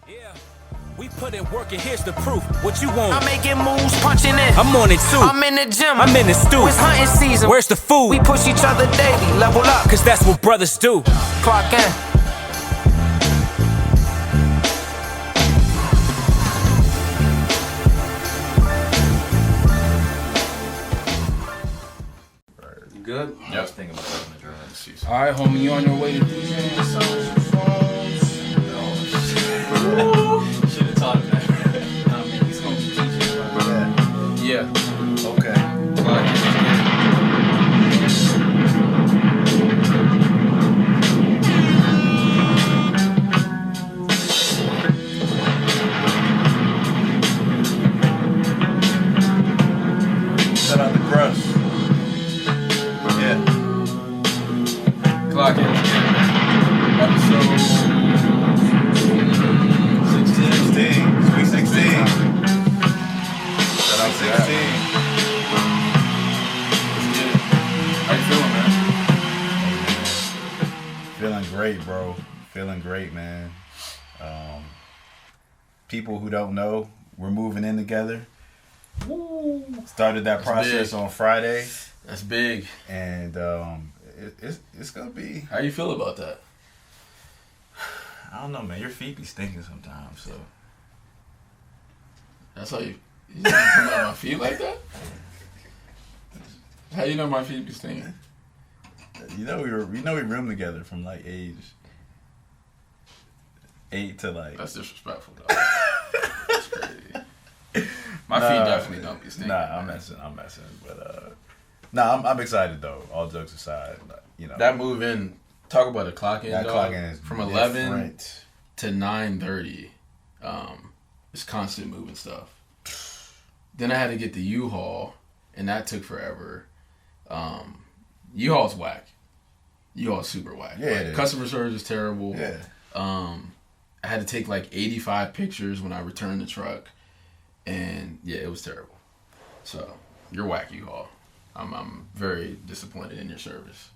Yeah. We put in work and here's the proof. What you want? I'm making moves, punching in. I'm on it too. I'm in the gym. I'm in the stew. It's hunting season. Where's the food? We push each other daily, level up. Cause that's what brothers do. Clock in. You good? Yeah, I was thinking about that in the journal this season. All right, homie, you on your way to DJing songs? Should have taught him that. Nah, man, he's gonna be teaching, bro. Yeah. Okay. Clock in. Shout out to Bruss. Yeah. Clock in. Episode 16. Sweet 16. Shout out 16. Let's get it. How you feeling, man? Feeling great, bro. Feeling great, man. People who don't know, we're moving in together. Woo. Started that process big. on Friday, That's big. and it's gonna be. How you feel about that? I don't know, man. Your feet be stinking sometimes, so. That's how you come out my feet like that? How you know my feet be stinging? We roomed together from like age 8 to like. That's disrespectful, dog. That's crazy. My feet definitely don't be stinking. Nah, I'm messing. But I'm excited though. All jokes aside, you know. That move in, talk about a clock in, that dog. clock in is From 11 different. to 9:30. It's constant moving stuff. Then I had to get the U-Haul, and that took forever. U-Haul's whack. U-Haul's super whack. Yeah, it is. Customer service is terrible. Yeah. I had to take like 85 pictures when I returned the truck, and yeah, it was terrible. So you're whack, U-Haul. I'm very disappointed in your service.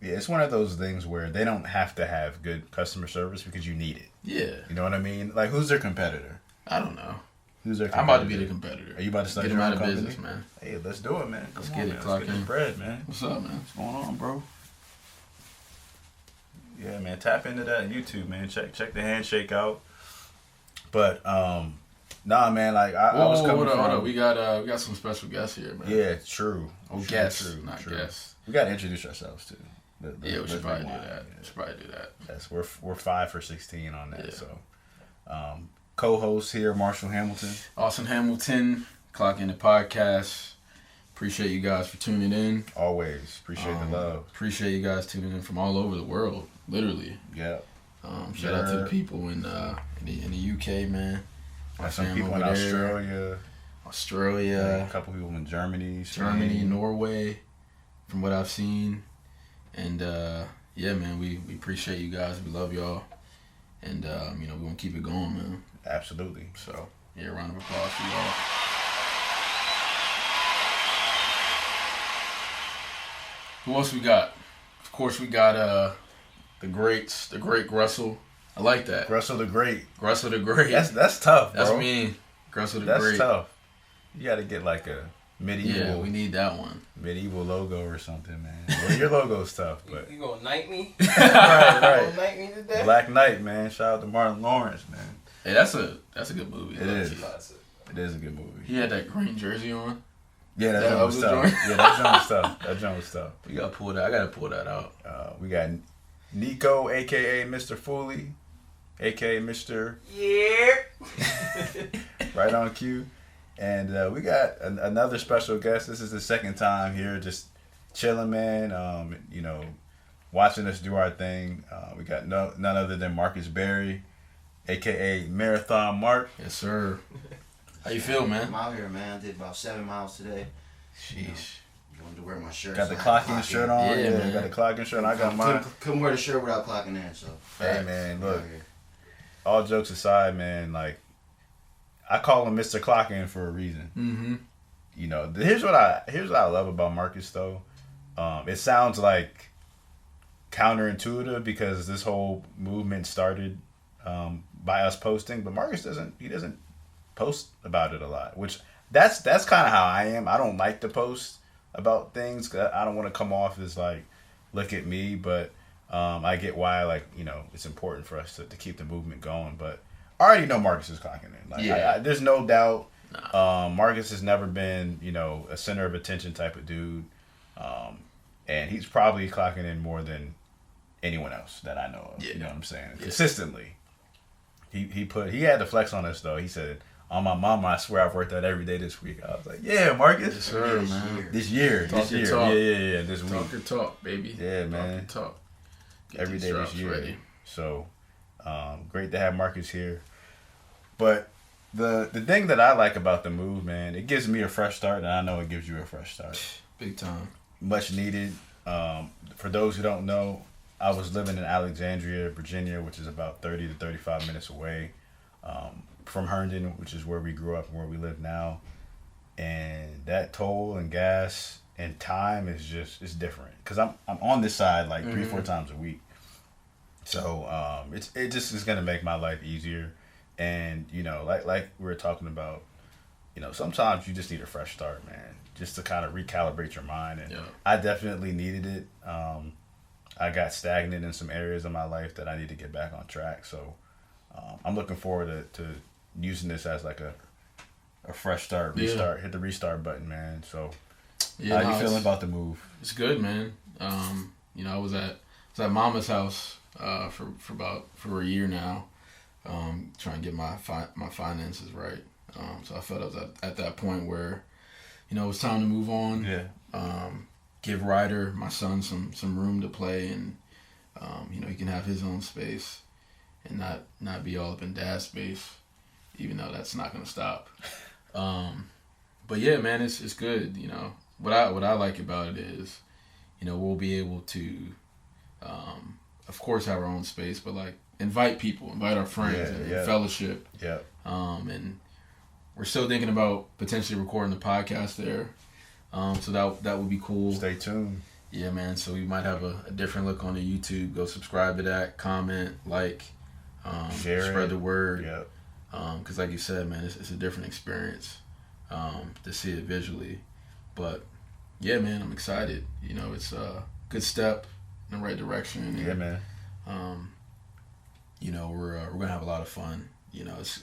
Yeah, it's one of those things where they don't have to have good customer service because you need it. Yeah. You know what I mean? Like, who's their competitor? I don't know. Who's their I'm competitor? about to be the competitor. Are you about to start Get your him own out of company? business, man. Hey, let's do it, man. Let's Come get on, it, man. clock Let's get in. this bread, man. What's up, man? What's going on, bro? Yeah, man. Tap into that on YouTube, man. Check the handshake out. But nah, man. Like I was coming hold from. on. We got some special guests here, man. Yeah, true. Oh, True, guests, true, not true. guests. We gotta introduce ourselves too. Yeah, we should probably do rewind. that. Yeah. We should probably do that. Yes, we're 5 for 16 on that. Yeah. So, co-host here, Marshall Hamilton. Austin Hamilton, Clock in the Podcast. Appreciate you guys for tuning in. Always appreciate the love. Appreciate you guys tuning in from all over the world, literally. Yeah. Shout out to the people in the UK, man. My Got some fam people in over there. Australia. Australia, A couple people in Germany. Germany, Spain. Norway, from what I've seen. And yeah, man, we appreciate you guys. We love y'all. And we want to keep it going, man. Absolutely. So, yeah, round of applause for y'all. Who else we got? Of course, we got the greats, the great Grussell. I like that. Russell the Great. Grussell the Great. That's tough, bro. That's me. Grussell the That's Great. tough. You got to get like a medieval. Yeah, we need that one. Medieval logo or something, man. Well, your logo's tough, but You gonna knight me? right, You right. gonna knight me today? Black Knight, man. Shout out to Martin Lawrence, man. Hey, that's a good movie. It is. Classic. It is a good movie. He had that green jersey on. Yeah, that That joint was was the tough. joint? Yeah, that joint was tough. That joint was tough. We gotta pull that. I gotta pull that out. We got Nico, aka Mr. Foley, aka Mr. Yeah. Right on cue. And we got another special guest. This is the second time here, just chilling, man. Watching us do our thing. We got none other than Marcus Berry, aka Marathon Mark. Yes, sir. How you feel, man? I'm out here, man. I did about 7 miles today. Sheesh. Wanted to wear my shirt. Got the so I had to clocking clock shirt in. on. Yeah, man. Got the clocking shirt on. I got mine. Couldn't wear the shirt without clocking in, so. Hey, man, look. Out here. All jokes aside, man, like, I call him Mr. Clocking for a reason. Mm-hmm. You know, here's what I love about Marcus though. It sounds like counterintuitive because this whole movement started by us posting, but Marcus doesn't post about it a lot, which that's kind of how I am. I don't like to post about things 'cause I don't want to come off as like, look at me, but I get why, like, you know, it's important for us to keep the movement going. But I already know Marcus is clocking in. Like, Yeah. there's no doubt. Marcus has never been, you know, a center of attention type of dude, and he's probably clocking in more than anyone else that I know of. Yeah. You know what I'm saying? Yeah. Consistently. He had to flex on us though. He said, "On my mama, I swear I've worked out every day this week." I was like, "Yeah, Marcus, Yes, sir, man. this year, Talk this your year, talk. yeah, this week, Talk your talk, baby. Yeah, man. Talk your talk. Get every these day this drops year." ready. So, great to have Marcus here. But the thing that I like about the move, man, it gives me a fresh start, and I know it gives you a fresh start. Big time. Much needed. For those who don't know, I was living in Alexandria, Virginia, which is about 30 to 35 minutes away from Herndon, which is where we grew up and where we live now. And that toll and gas and time is just, it's different. Because I'm on this side like 3-4 times a week. So it just is going to make my life easier. And, you know, like we were talking about, you know, sometimes you just need a fresh start, man, just to kind of recalibrate your mind. And I definitely needed it. I got stagnant in some areas of my life that I need to get back on track. So I'm looking forward to using this as like a fresh start, restart, hit the restart button, man. So how you feeling about the move? It's good, man. You know, I was at Mama's house for a year now, trying to get my finances right. So I felt I was at that point where, you know, it was time to move on. Yeah. Give Ryder, my son, some room to play, and you know, he can have his own space and not be all up in Dad's space, even though that's not gonna stop. But yeah, man, it's good. You know, what I like about it is, you know, we'll be able to, of course, have our own space, but like invite our friends and fellowship. Yeah. And we're still thinking about potentially recording the podcast there. So that would be cool. Stay tuned. Yeah, man. So we might have a different look on the YouTube. Go subscribe to that, comment, like, share spread it. the word. Yep. Because like you said, man, it's a different experience to see it visually. But yeah, man, I'm excited. You know, it's a good step in the right direction. And, Yeah, man. You know, we're gonna have a lot of fun. You know, it's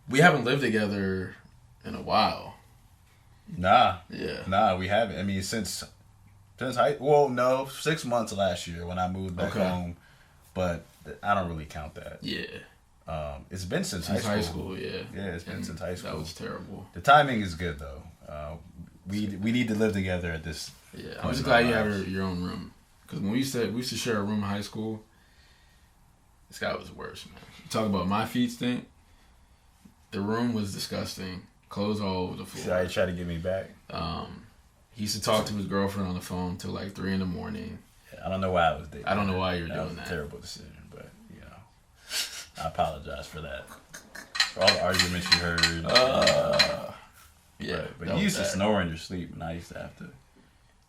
we haven't lived together in a while. Nah, Yeah. we haven't. I mean, since well, no, 6 months last year when I moved back home, but I don't really count that. Yeah. It's been since High school, yeah. Yeah, it's been since high school. That was terrible. The timing is good though. We need to live together at this. Yeah, I'm just glad you have your own room. Because when we used to share a room in high school, this guy was worse, man. Talk about my feet stink. The room was disgusting. Clothes all over the floor. See how he tried to get me back. He used to talk to his girlfriend on the phone till like 3 a.m. I don't know why I was dating. I don't know why you're that doing was that. a terrible decision, but you know, I apologize for that. For all the arguments you heard. Yeah, but that you used was to bad. snore in your sleep, and I used to have to.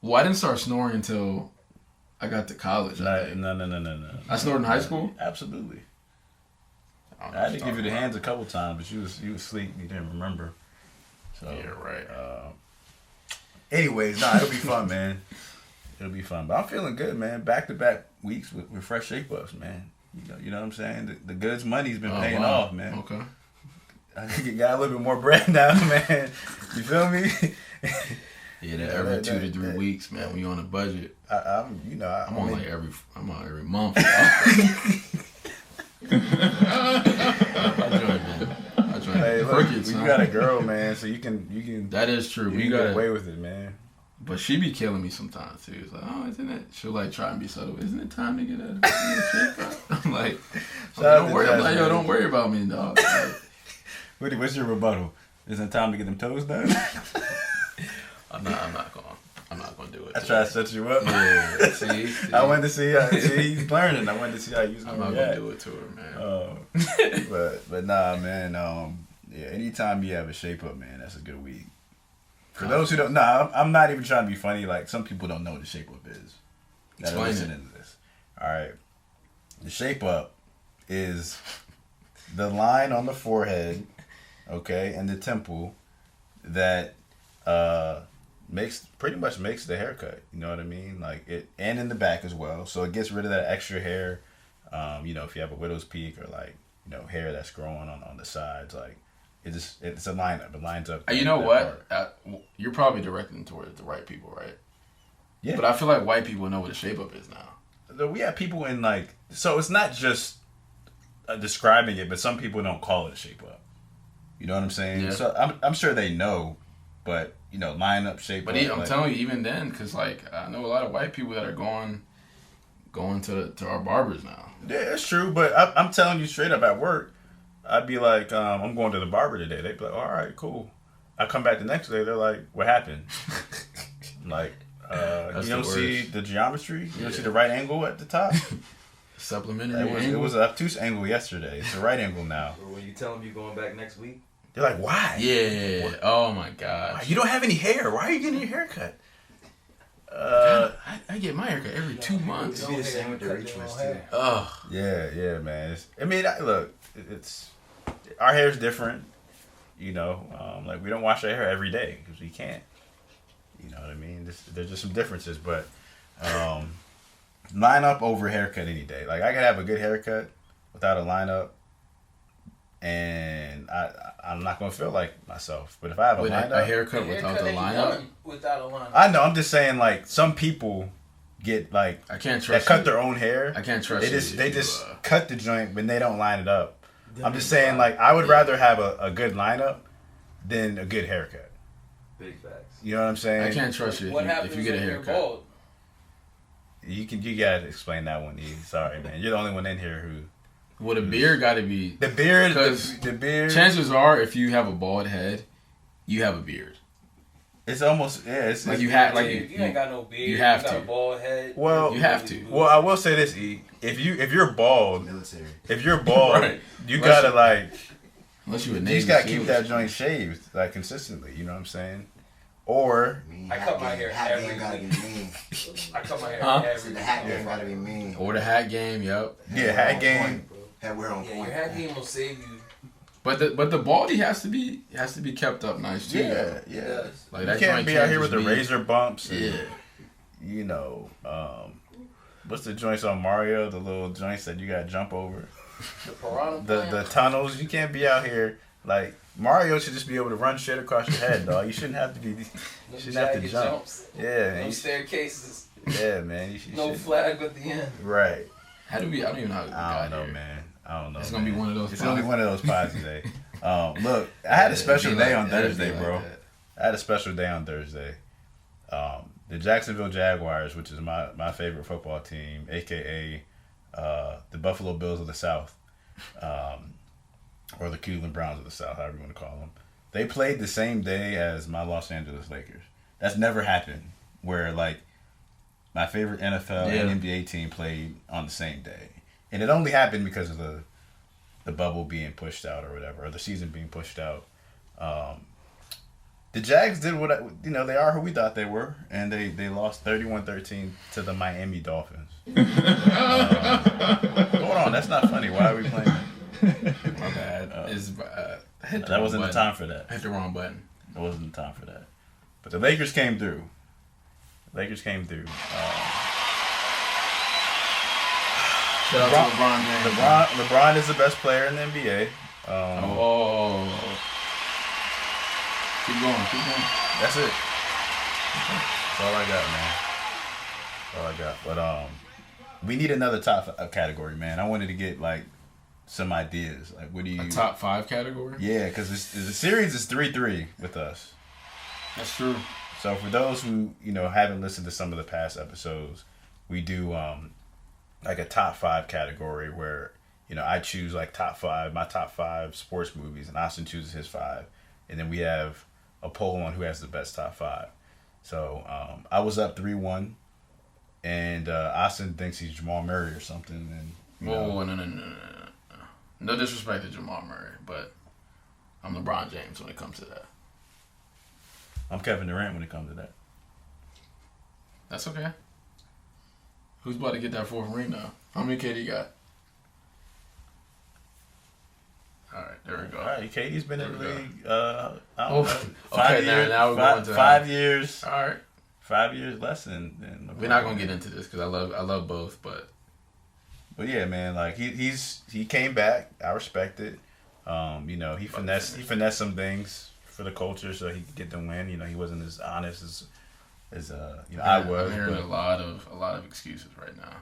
Well, I didn't start snoring until I got to college. I think. No. I snored in high school? Absolutely. I don't know I what had to you're give you the talking hands a couple times, but you was asleep. You didn't remember. So Yeah, right. Anyways, it'll be fun, man. It'll be fun. But I'm feeling good, man. Back-to-back weeks with fresh shape-ups, man. You know what I'm saying? The goods money's been paying off, man. Okay. I think you got a little bit more bread now, man. You feel me? Yeah, that every 2 to 3 weeks, man. We on a budget. I'm on every month. I join Hey, look, crickets, you huh? got a girl, man, so you can. That is true. You We can got get away with it, man. But she be killing me sometimes too. It's like, oh, isn't it? She'll like try and be subtle. Isn't it time to get a shape up? I'm like, don't worry. I'm like, yo, don't worry about me, dog. Like, What's your rebuttal? Isn't it time to get them toes done? I'm not gonna do it. I try to set you up. Yeah. See, I wanted to see how he's learning. I wanted to see how he's I'm gonna not react. gonna do it to her, man. But nah, man. Yeah. Anytime you have a shape up, man, that's a good week. For those who don't, I'm not even trying to be funny. Like, some people don't know what the shape up is. That are Explain listening to this. All right, the shape up is the line on the forehead, okay, and the temple that pretty much makes the haircut. You know what I mean? Like it, and in the back as well. So it gets rid of that extra hair. If you have a widow's peak or like hair that's growing on the sides, like it's a lineup. It lines up. You know what? You're probably directing towards the right people, right? Yeah. But I feel like white people know what a shape up is now. We have people in so it's not just describing it, but some people don't call it a shape up. You know what I'm saying? Yeah. So I'm sure they know, but line up, shape but up. I'm telling you, even then, because I know a lot of white people that are going to our barbers now. Yeah, it's true, but I'm telling you straight up at work, I'd be like, I'm going to the barber today. They'd be like, all right, cool. I come back the next day, they're like, what happened? Like, you don't see the geometry? You don't see the right angle at the top? Supplementary It was an obtuse angle yesterday. It's a right angle now. Or when you tell them you're going back next week? They're like, why? Yeah. What? Oh my gosh. You don't have any hair. Why are you getting your hair cut? I get my haircut every 2 months. It'd be the same with the Richmonds too. Ugh. Yeah, man. Look, it's our hair's different. Like we don't wash our hair every day because we can't. You know what I mean? There's just some differences, but line up over haircut any day. Like I could have a good haircut without a lineup, and I'm not gonna feel like myself. But if I have a lineup, a haircut without the lineup. Without a lineup. I know. I'm just saying, like some people get like I can't that trust. cut their own hair. I can't trust. They just cut the joint when they don't line it up. I'm just saying, like I would rather have a good lineup than a good haircut. Big facts. You know what I'm saying? I can't trust you if you get a haircut. Bald? You gotta explain that one, E. Sorry, man. You're the only one in here who. Well, the beard got to be The beard. because The beard. chances are, if you have a bald head, you have a beard. It's almost It's Like you have, like If you ain't got no beard, you have got to. a bald head. Well, You have to. Well, I will say this, E. If you're bald, Military. right. You Unless gotta like. unless you a You Navy just gotta SEAL. keep that joint shaved like consistently. You know what I'm saying? Or I cut my hair Hat every game gotta be week. mean. I cut my hair Huh? So every the week. hat game gotta be mean. Or the hat game, yep. yeah, hat game. Hat wear on Yeah, point. your hat game will save you. But the baldy has to be kept up nice too. Yeah. Like You that can't joint be out here with the just be- razor bumps. And, Yeah. What's the joints on Mario? The little joints that you gotta jump over. The piranha The plant. tunnels. You can't be out here like Mario should just be able to run shit across your head, dog. You shouldn't have to be. You No shouldn't have to jagged jump. jumps. Yeah, No man. staircases. Yeah, man. You No should. flag at the end. Right. How do we? I don't even know how we I got don't know, here. man. I don't know. It's gonna be man. one of those It's gonna be pods. one of those pods today. Look, I had a special It'd be day like on that, it'd Thursday, be like bro. that. I had a special day on Thursday. The Jacksonville Jaguars, which is my favorite football team, aka the Buffalo Bills of the South, or the Cleveland Browns of the South, however you want to call them. They played the same day as my Los Angeles Lakers. That's never happened where like my favorite NFL and NBA team played on the same day. And it only happened because of the bubble being pushed out or whatever, or the season being pushed out. The Jags did they are who we thought they were, and they lost 31-13 to the Miami Dolphins. Hold on, that's not funny. Why are we playing that? My bad. I hit the That wrong wasn't the button. time for that. I hit the wrong button. It wasn't the time for that. But the Lakers came through. Shout out to LeBron James. LeBron is the best player in the NBA. Oh. Keep going. That's it. That's all I got, man. That's all I got. But we need another top category, man. I wanted to get like some ideas. Like, what do you? A top 5 category? Yeah, because the series is 3-3 with us. That's true. So for those who haven't listened to some of the past episodes, we do like a top 5 category where I choose like my top 5 sports movies, and Austin chooses his 5, and then we have a poll on who has the best top 5. So I was up 3-1, and Austin thinks he's Jamal Murray or something. And no disrespect to Jamal Murray, but I'm LeBron James when it comes to that. I'm Kevin Durant when it comes to that. That's okay. Who's about to get that 4th ring now? How many KD got? There we go. All right, KD's been in the There we league. I don't know, Okay, 5 years. now we're going to 5 years. All right. 5 years less than. We're not gonna get into this because I love both, but yeah, man, like he came back. I respect it. He finessed some things for the culture so he could get the win. He wasn't as honest as I was. I'm hearing but, a lot of excuses right now.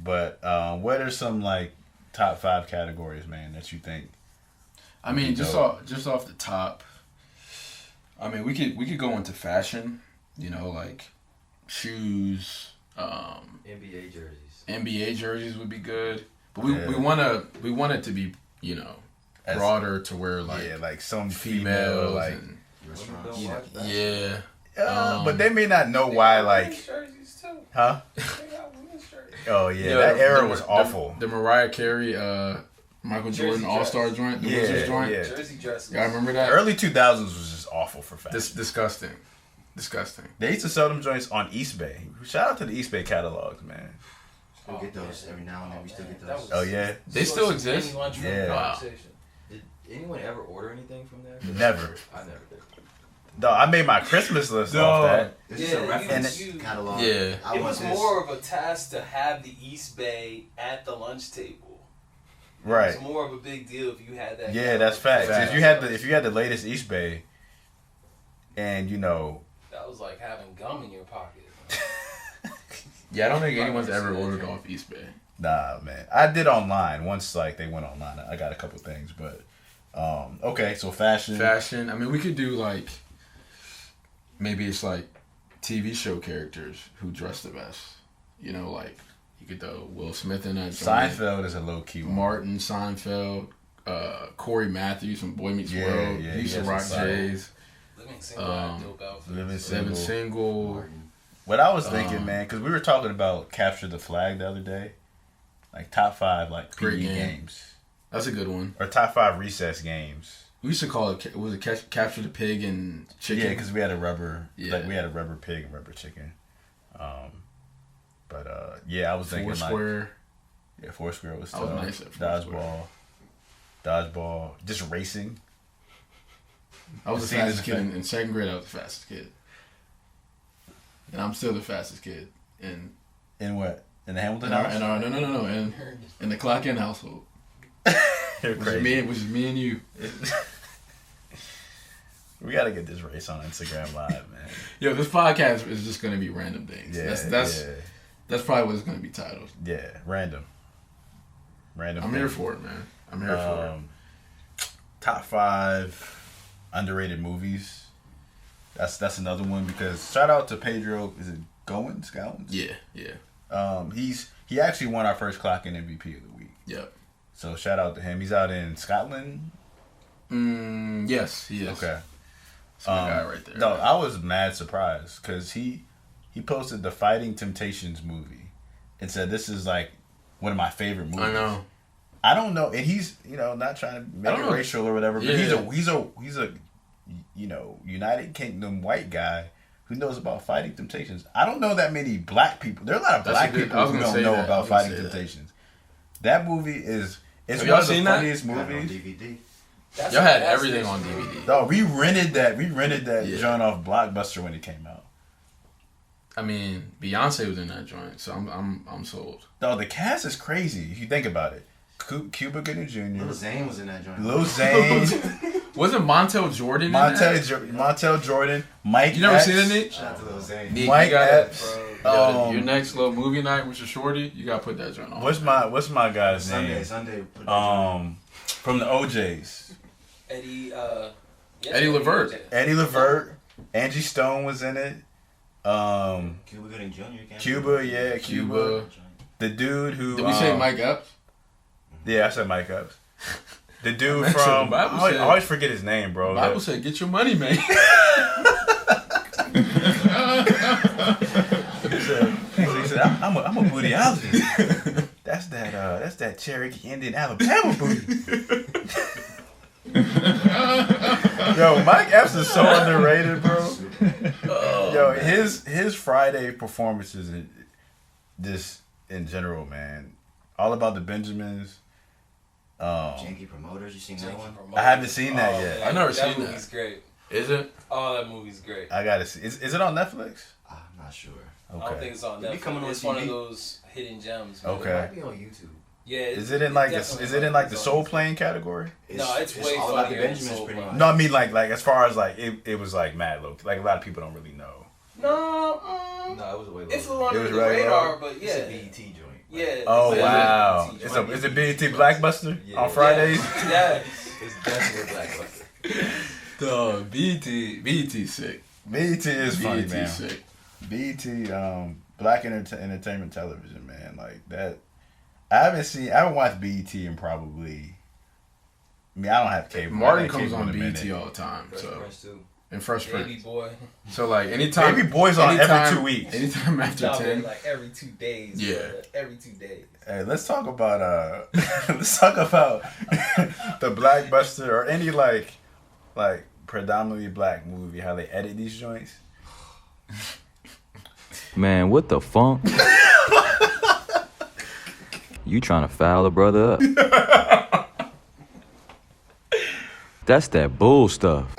But what are some like top 5 categories, man, that you think? I mean, just off the top. I mean, we could go into fashion. Like shoes. NBA jerseys. NBA jerseys would be good, but we want it to be broader to where like some females like and, Don't watch that. yeah. but they may not know why, like, jerseys too. huh? They got women's jerseys. Oh yeah, that era was awful. The Mariah Carey, Michael Jordan Jersey All Star dress. joint, the Yeah, Wizards joint. yeah. Jersey dresses. Y'all remember that? Early 2000s was just awful for fashion. Disgusting. They used to sell them joints on East Bay. Shout out to the East Bay catalogs, man. Still get those every now and then. We still get That those. was- Oh yeah, They still exist? Yeah. Wow. Did anyone ever order anything from there? never. I never did. No, I made my Christmas list No. off that. This is Yeah, a reference you- catalog. Yeah. I It want was this. more of a task to have the East Bay at the lunch table. Right. It's more of a big deal if you had that. Yeah, that's facts. If you had the latest East Bay, and that was like having gum in your pocket. Yeah, I don't think anyone's ever ordered off East Bay. nah, man, I did online once. Like they went online, I got a couple things, but okay. So fashion. Fashion. I mean, we could do like maybe it's like TV show characters who dress the best. Like you could throw Will Smith in that. Seinfeld is a low key one. Martin, Seinfeld, Corey Matthews from Boy Meets Yeah, World. yeah, he used he to has rock some style. J's. Living single had dope outfits. Living Seven Single. What I was thinking, man, because we were talking about Capture the Flag the other day, like top 5 like Great PE game. games That's a good one. or top 5 recess games. We used to call it, was it Capture the Pig and Chicken? Yeah, because we had a rubber, Yeah. we had a rubber pig and rubber chicken. Yeah, I was thinking Foursquare. like Foursquare was I was tough. nice at Foursquare. Dodgeball, just racing. I was the Scenes fastest kid effect. in second grade. I was the fastest kid, and I'm still the fastest kid in In what? In the Hamilton our house? no in the Clock In household, You're which crazy. is me and you. We gotta get this race on Instagram Live, man. Yo, this podcast is just gonna be random things. Yeah, That's probably what it's gonna be titled. yeah, random. I'm here for it, man. I'm here for it. Top 5 underrated movies. That's another one because shout out to Pedro. Is it Goins? Yeah. He actually won our first Clock In MVP of the week. Yep. So shout out to him. He's out in Scotland. Yes, he is. Okay. That's my guy right there. No, I was mad surprised because he posted the Fighting Temptations movie and said this is like one of my favorite movies. I know. I don't know, and he's not trying to make I it don't know. racial or whatever, but Yeah. he's a United Kingdom white guy who knows about Fighting Temptations. I don't know that many black people. There are a lot of That's black a good- people I was who gonna don't say know that. I about was gonna Fighting say that. Temptations. That movie is Have one y'all of the seen that? funniest Got it on movies. DVD. That's Y'all a had gas everything station on movie. DVD. No, we rented that Yeah. joint off Blockbuster when it came out. I mean, Beyonce was in that joint, so I'm sold. No, the cast is crazy if you think about it. Cuba Gooding Jr., Lil Zane was in that joint. Lil Zane, Wasn't Montel Jordan in that? Montel Jordan, Mike. You never X, seen it, Nick? Shout out to Lil Zane. Nick, Mike you gotta, Epps. yo, your next little movie night with your shorty, you gotta put that joint on. What's my guy's name? Sunday. Put that joint. From the OJs. Eddie Levert. Eddie Levert, Angie Stone was in it. Cuba Gooding Jr. came Cuba, through. yeah, Cuba. The dude who. Did we say Mike Epps? Yeah, I said Mike Epps. The dude Man, so from. the Bible I said- always forget his name, bro. The Bible said, "Get your money, man." He said, I'm a bootyologist. That's that Cherokee Indian Alabama booty. Yo, Mike Epps is so underrated, bro. Yo, his Friday performances, just in general, man. All About the Benjamins. Janky Promoters, you seen that one? I haven't seen that yet. Man, I've never seen that. Movie's great. Is it? Oh, that movie's great. I gotta see. Is it on Netflix? I'm not sure. I don't think it's on It be Netflix. coming on It's one of TV. those hidden gems. Man. Okay. It might be on YouTube. Yeah. Is it in like the definitely soul on- playing category? No, it's way all about the funnier than Benjamins, Soul pretty Plane. much. No, I mean like as far as like it was like mad low. Like a lot of people don't really know. No, No, it was way lower. it's a little under was the right radar, low? but It's yeah. a BET joint. Yeah. Oh it's a wow! BET It's joint. a BET Blackbuster Yeah. on Fridays. Yeah. It's definitely Blackbuster. Dog, BT sick. BET is funny, BT man. sick. BET, Black Entertainment Television, man. Like that. I haven't watched BET in probably. I mean, I don't have cable. Martin I comes cable on in a BET minute. all the time. Fresh So Prince too. and Fresh Baby Prince. boy. So like anytime Baby Boy's on every 2 weeks. Anytime after No, man, 10. like every 2 days. Yeah. bro. Every 2 days. Hey, let's talk about let's talk about the Blackbuster or any like predominantly black movie. How they edit these joints. Man, what the funk? You trying to foul a brother up? That's that bull stuff.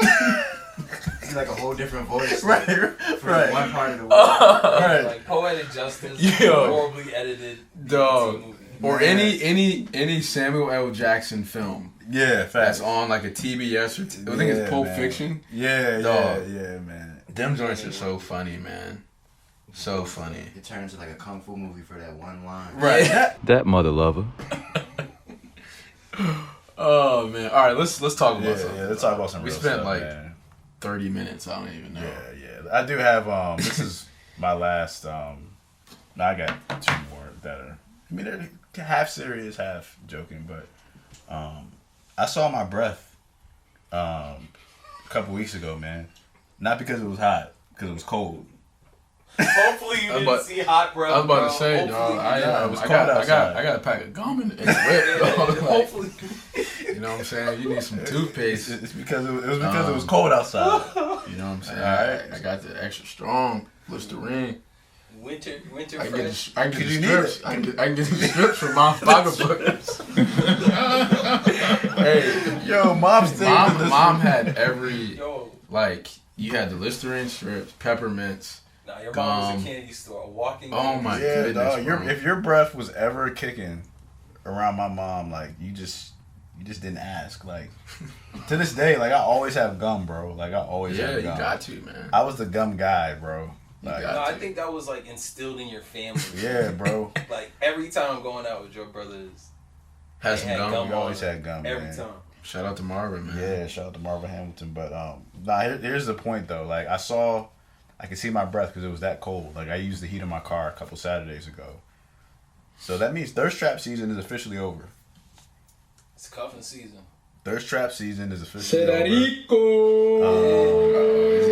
It's like a whole different voice. Right, For right. one part of the world. Right. Like Poetic Justice. Yo. Horribly edited. Dog. BET movie. Or Man. any Samuel L. Jackson film Yeah, that's fast. on like a TBS or I think it's Pulp man. Fiction. Yeah, Dog. yeah, man. Them joints are so funny, man. So funny. It turns into like a kung fu movie for that one line. Right. That mother lover. Oh man. All right, let's talk about Yeah, something. let's talk about some We real spent stuff, like man. 30 minutes. I don't even know. Yeah. I do have this is my last I got 2 more that are I mean they're half serious, half joking, but I saw my breath a couple weeks ago, man. Not because it was hot, because it was cold. Hopefully you I was didn't about- see hot breath. I was about bro. to say, Hopefully dog. you I didn't. was I cold got outside. a pack of gum in the whip. dog. Like, Hopefully. you know what I'm saying? You need some toothpaste. It's because it was cold outside. You know what I'm saying? Alright. I got the extra strong Listerine. Winter I can get fresh. the, I can get Cause the you need strips. it. I can get the strips from my pocketbooks. Hey, Yo, mom had every Yo, like you had the Listerine strips, peppermints. nah, your mom was Gum. a candy store, a walking. Oh candy my store. Yeah, goodness, dog. bro. If your breath was ever kicking around my mom, like you just didn't ask. Like to this day, like I always have gum, bro. Like I always Yeah, have you gum. got to, man. I was the gum guy, bro. Like, got No, I to. think that was like instilled in your family. yeah, bro. Like every time I'm going out with your brothers, Had they some had gum. We always had gum, every man. time. Shout out to Marvin, man. Yeah, shout out to Marvin Hamilton. But here's the point though. Like I could see my breath because it was that cold. Like I used the heat in my car a couple Saturdays ago. So that means thirst trap season is officially over. It's cuffing season. Thirst trap season is officially over.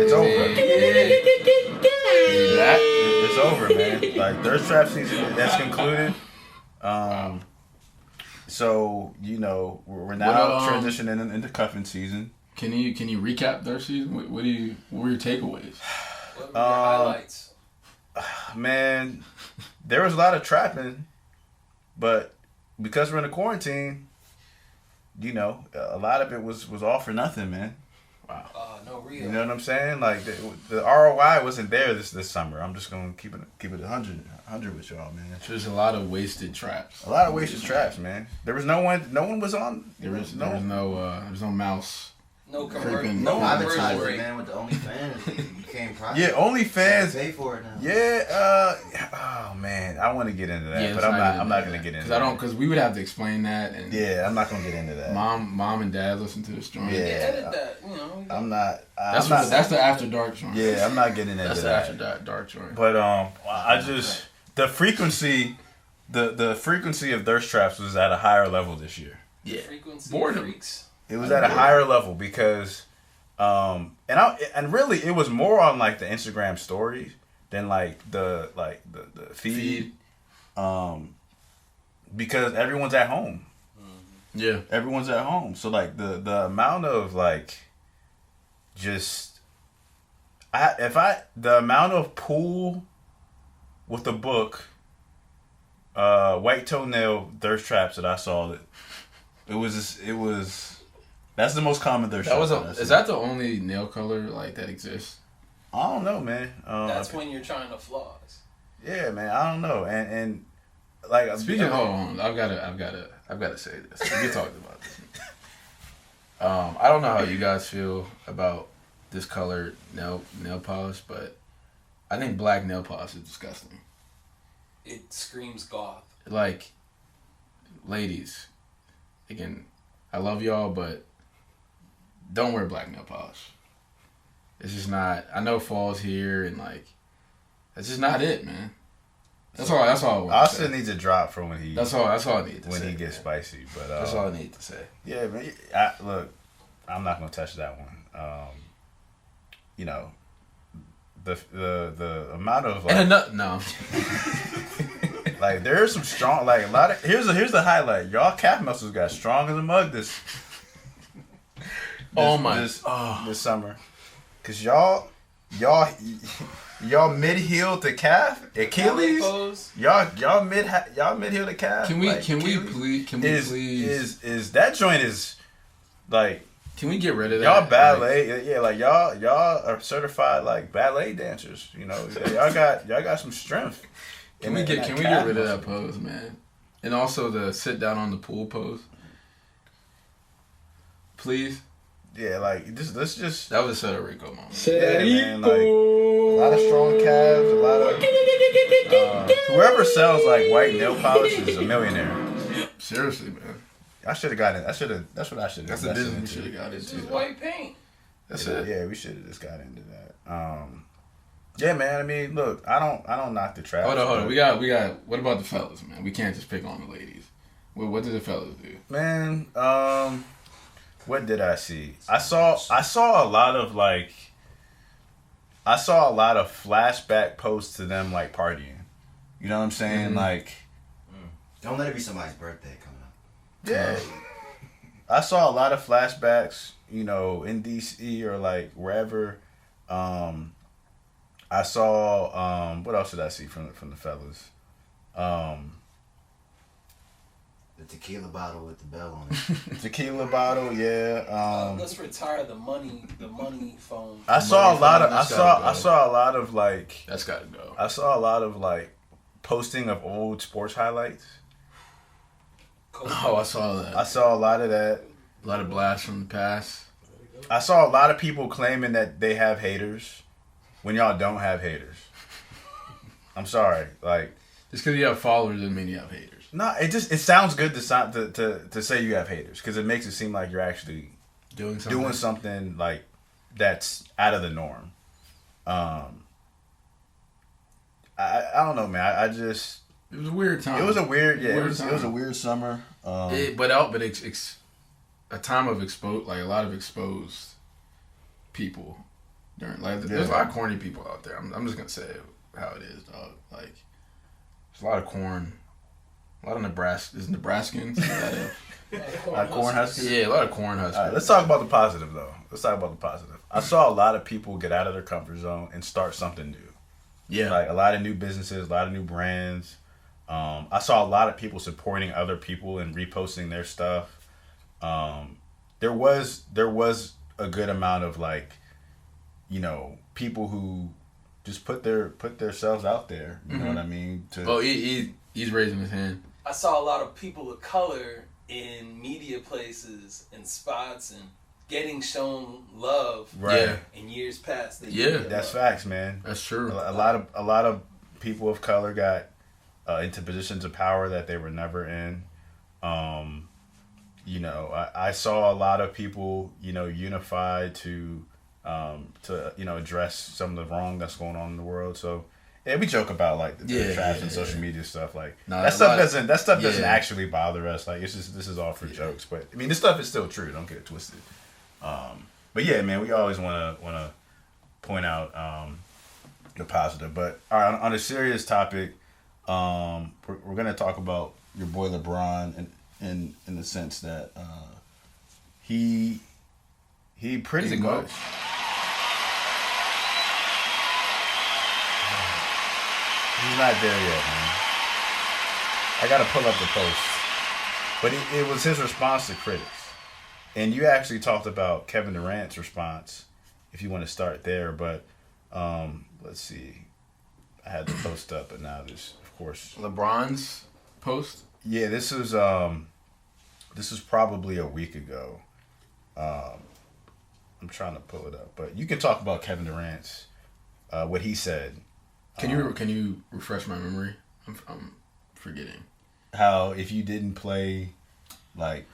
It's over. That? It's over, man. Like thirst trap season that's concluded. So you know we're now What, transitioning into cuffing season. Can you recap their season? What were your takeaways? What were your highlights? Man, there was a lot of trapping, but because we're in a quarantine, you know, a lot of it was all for nothing, man. No real. You know what I'm saying? Like the ROI wasn't there this summer. I'm just gonna keep it 100 with y'all, man. There's a lot of wasted traps. A lot of wasted traps, man. There was no one was on. There was no mouse. No Creeping. conversion. No No conversion advertising, rate. man, with the OnlyFans. You became private. Yeah, OnlyFans. Pay for it now. Yeah. Oh man, I want to get into that, but I'm not gonna get into that. Because we would have to explain that, and Yeah, I'm not gonna get into that. mom and dad listen to this joint. Yeah. Edit that, you know. I'm not. That's the after dark joint. Yeah, I'm not getting into That's the that. after dark joint. But I just the frequency of thirst traps was at a higher level this year. Yeah. Frequency Boredom. freaks. It was at a higher level because and really it was more on like the Instagram stories than like the feed. Because everyone's at home. Yeah. Everyone's at home. So like the amount of like just the amount of pool with the book white toenail thirst traps that I saw It was. That's the most common thirst That was trap. is that the only nail color like that exists? I don't know, man. That's when you're trying to floss. Yeah, man. I don't know. And like Speaking, hold on, I've got to say this. We talked about this. I don't know how you guys feel about this colored nail polish, but I think black nail polish is disgusting. It screams goth. Like, ladies, again, I love y'all, but don't wear black nail polish. It's just not. I know fall's here, and like, that's just not it, man. That's all. That's all. Austin needs a drop for when he. That's all I need to say. When he gets spicy, but that's all I need to say. Yeah, man. Look, I'm not gonna touch that one. You know, the amount of like, no. Like there's some strong, like a lot of. Here's the highlight. Y'all calf muscles got strong as a mug this summer, cause y'all mid heel to calf Achilles. Y'all mid heel to calf. Can we like, please? Is that joint is like? Can we get rid of that? Y'all ballet, like y'all are certified like ballet dancers. You know, y'all got some strength. Can we get rid of that pose, man? And also the sit down on the pool pose, please. Yeah, like let's just. That was a Puerto Rico moment. Yeah, man, like a lot of strong calves, a lot of whoever sells like white nail polish is a millionaire. Seriously, man. I should have gotten it. That's what I should have. That's the business we should have got into. This is white paint. That's it. Yeah, we should have just got into that. Yeah, man. I mean, look, I don't knock the trap. Hold on. We got. What about the fellas, man? We can't just pick on the ladies. What did the fellas do? Man, what did I see? I saw a lot of flashback posts to them like partying. You know what I'm saying? Mm-hmm. Like, don't let it be somebody's birthday coming up. Yeah, I saw a lot of flashbacks. You know, in DC or like wherever. I saw what else did I see from the fellas? The tequila bottle with the bell on it. Tequila bottle, yeah. Let's retire the money phone. I saw a lot of like. That's gotta go. I saw a lot of like posting of old sports highlights. Oh, I saw that. I saw a lot of that. A lot of blasts from the past. I saw a lot of people claiming that they have haters when y'all don't have haters. I'm sorry, like just because you have followers doesn't mean you have haters. No, it sounds good to say you have haters because it makes it seem like you're actually doing something like that's out of the norm. I don't know, man. I just it was a weird time. It was a weird it was a weird summer. It's a time of like a lot of exposed people during like there's a lot of corny people out there. I'm just gonna say how it is, dog. Like there's a lot of corn. A lot of Nebraskans. A lot of corn huskers? Yeah, a lot of corn huskers. All right, let's talk about the positive, though. I saw a lot of people get out of their comfort zone and start something new. Yeah. Like a lot of new businesses, a lot of new brands. I saw a lot of people supporting other people and reposting their stuff. There was a good amount of like, you know, people who just put themselves out there. You know what I mean? He's raising his hand. I saw a lot of people of color in media places and spots and getting shown love. Right. In years past. That's facts, man. That's true. A lot of people of color got into positions of power that they were never in. You know, I saw a lot of people, you know, unified to you know, address some of the wrong that's going on in the world. So. Yeah, we joke about like the trash and social media stuff. Like that stuff doesn't actually bother us. Like this is all for jokes. But I mean, this stuff is still true. Don't get it twisted. But yeah, man, we always want to point out the positive. But all right, on a serious topic, we're gonna talk about your boy LeBron in the sense that he pretty much. He's not there yet, man. I gotta pull up the post. But it was his response to critics. And you actually talked about Kevin Durant's response, if you want to start there. But let's see. I had the post up, but now there's, of course, LeBron's post. Yeah, this was probably a week ago. I'm trying to pull it up, but you can talk about Kevin Durant's what he said. Can you refresh my memory? I'm forgetting. How if you didn't play, like,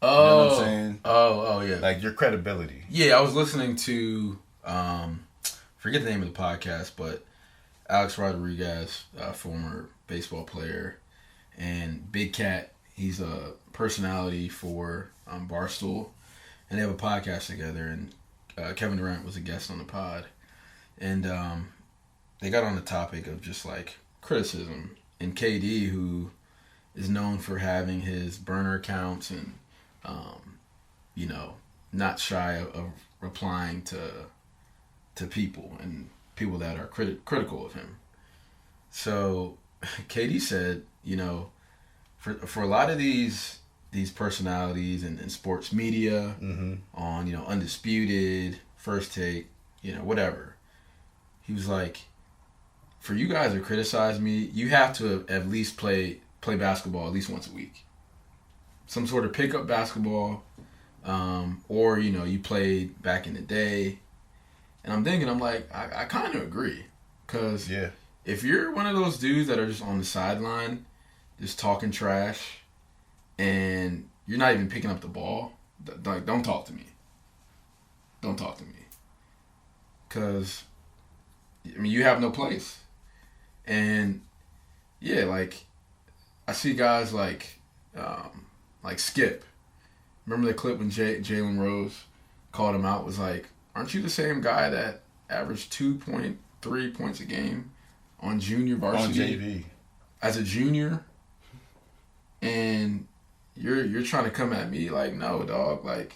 oh, you know what I'm saying? Oh, yeah. Like your credibility. Yeah, I was listening to forget the name of the podcast, but Alex Rodriguez, former baseball player, and Big Cat. He's a personality for Barstool, and they have a podcast together. And Kevin Durant was a guest on the pod, and they got on the topic of just like criticism. And KD, who is known for having his burner accounts and not shy of replying to people and people that are critical of him. So KD said, for a lot of these personalities in sports media, on Undisputed, First Take, whatever, he was like, for you guys to criticize me, you have to at least play basketball at least once a week, some sort of pickup basketball, or you played back in the day. And I'm thinking, I'm like, I kind of agree, because if you're one of those dudes that are just on the sideline, just talking trash, and you're not even picking up the ball, like, don't talk to me. Don't talk to me. Because, you have no place. And, yeah, like, I see guys like Skip. Remember the clip when Jalen Rose called him out, was like, aren't you the same guy that averaged 2.3 points a game on junior varsity? On JV. As a junior? And you're trying to come at me like, no, dog, like,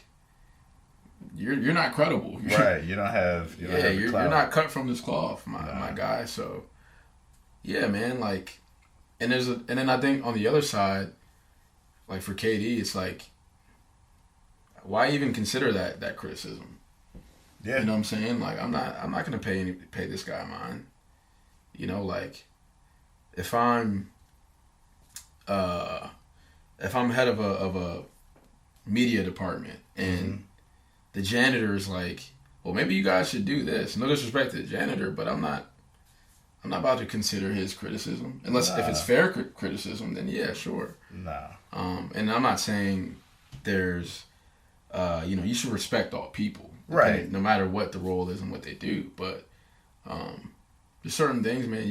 you're not credible. Right, you don't have you're not cut from this cloth, my guy. So yeah, man, like, and then I think on the other side, like for KD, it's like, why even consider that criticism? Yeah. You know what I'm saying? Like, I'm not gonna pay this guy mine. Like, if I'm head of a media department and the janitor is like, well, maybe you guys should do this. No disrespect to the janitor, but I'm not about to consider his criticism unless if it's fair criticism. Then yeah, sure. Nah. And I'm not saying there's, you should respect all people, right? No matter what the role is and what they do. But there's certain things, man.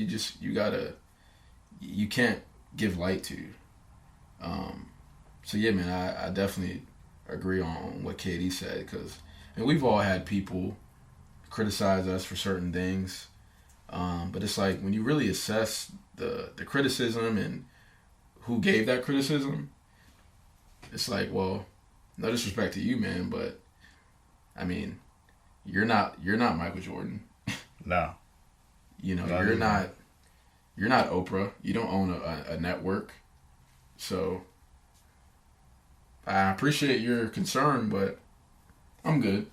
You can't give light to. So yeah, man, I definitely agree on what KD said, because we've all had people criticize us for certain things, but it's like when you really assess the criticism and who gave that criticism, it's like, well, no disrespect to you, man, but you're not Michael Jordan. No. You're not Oprah. You don't own a network. So I appreciate your concern, but I'm good.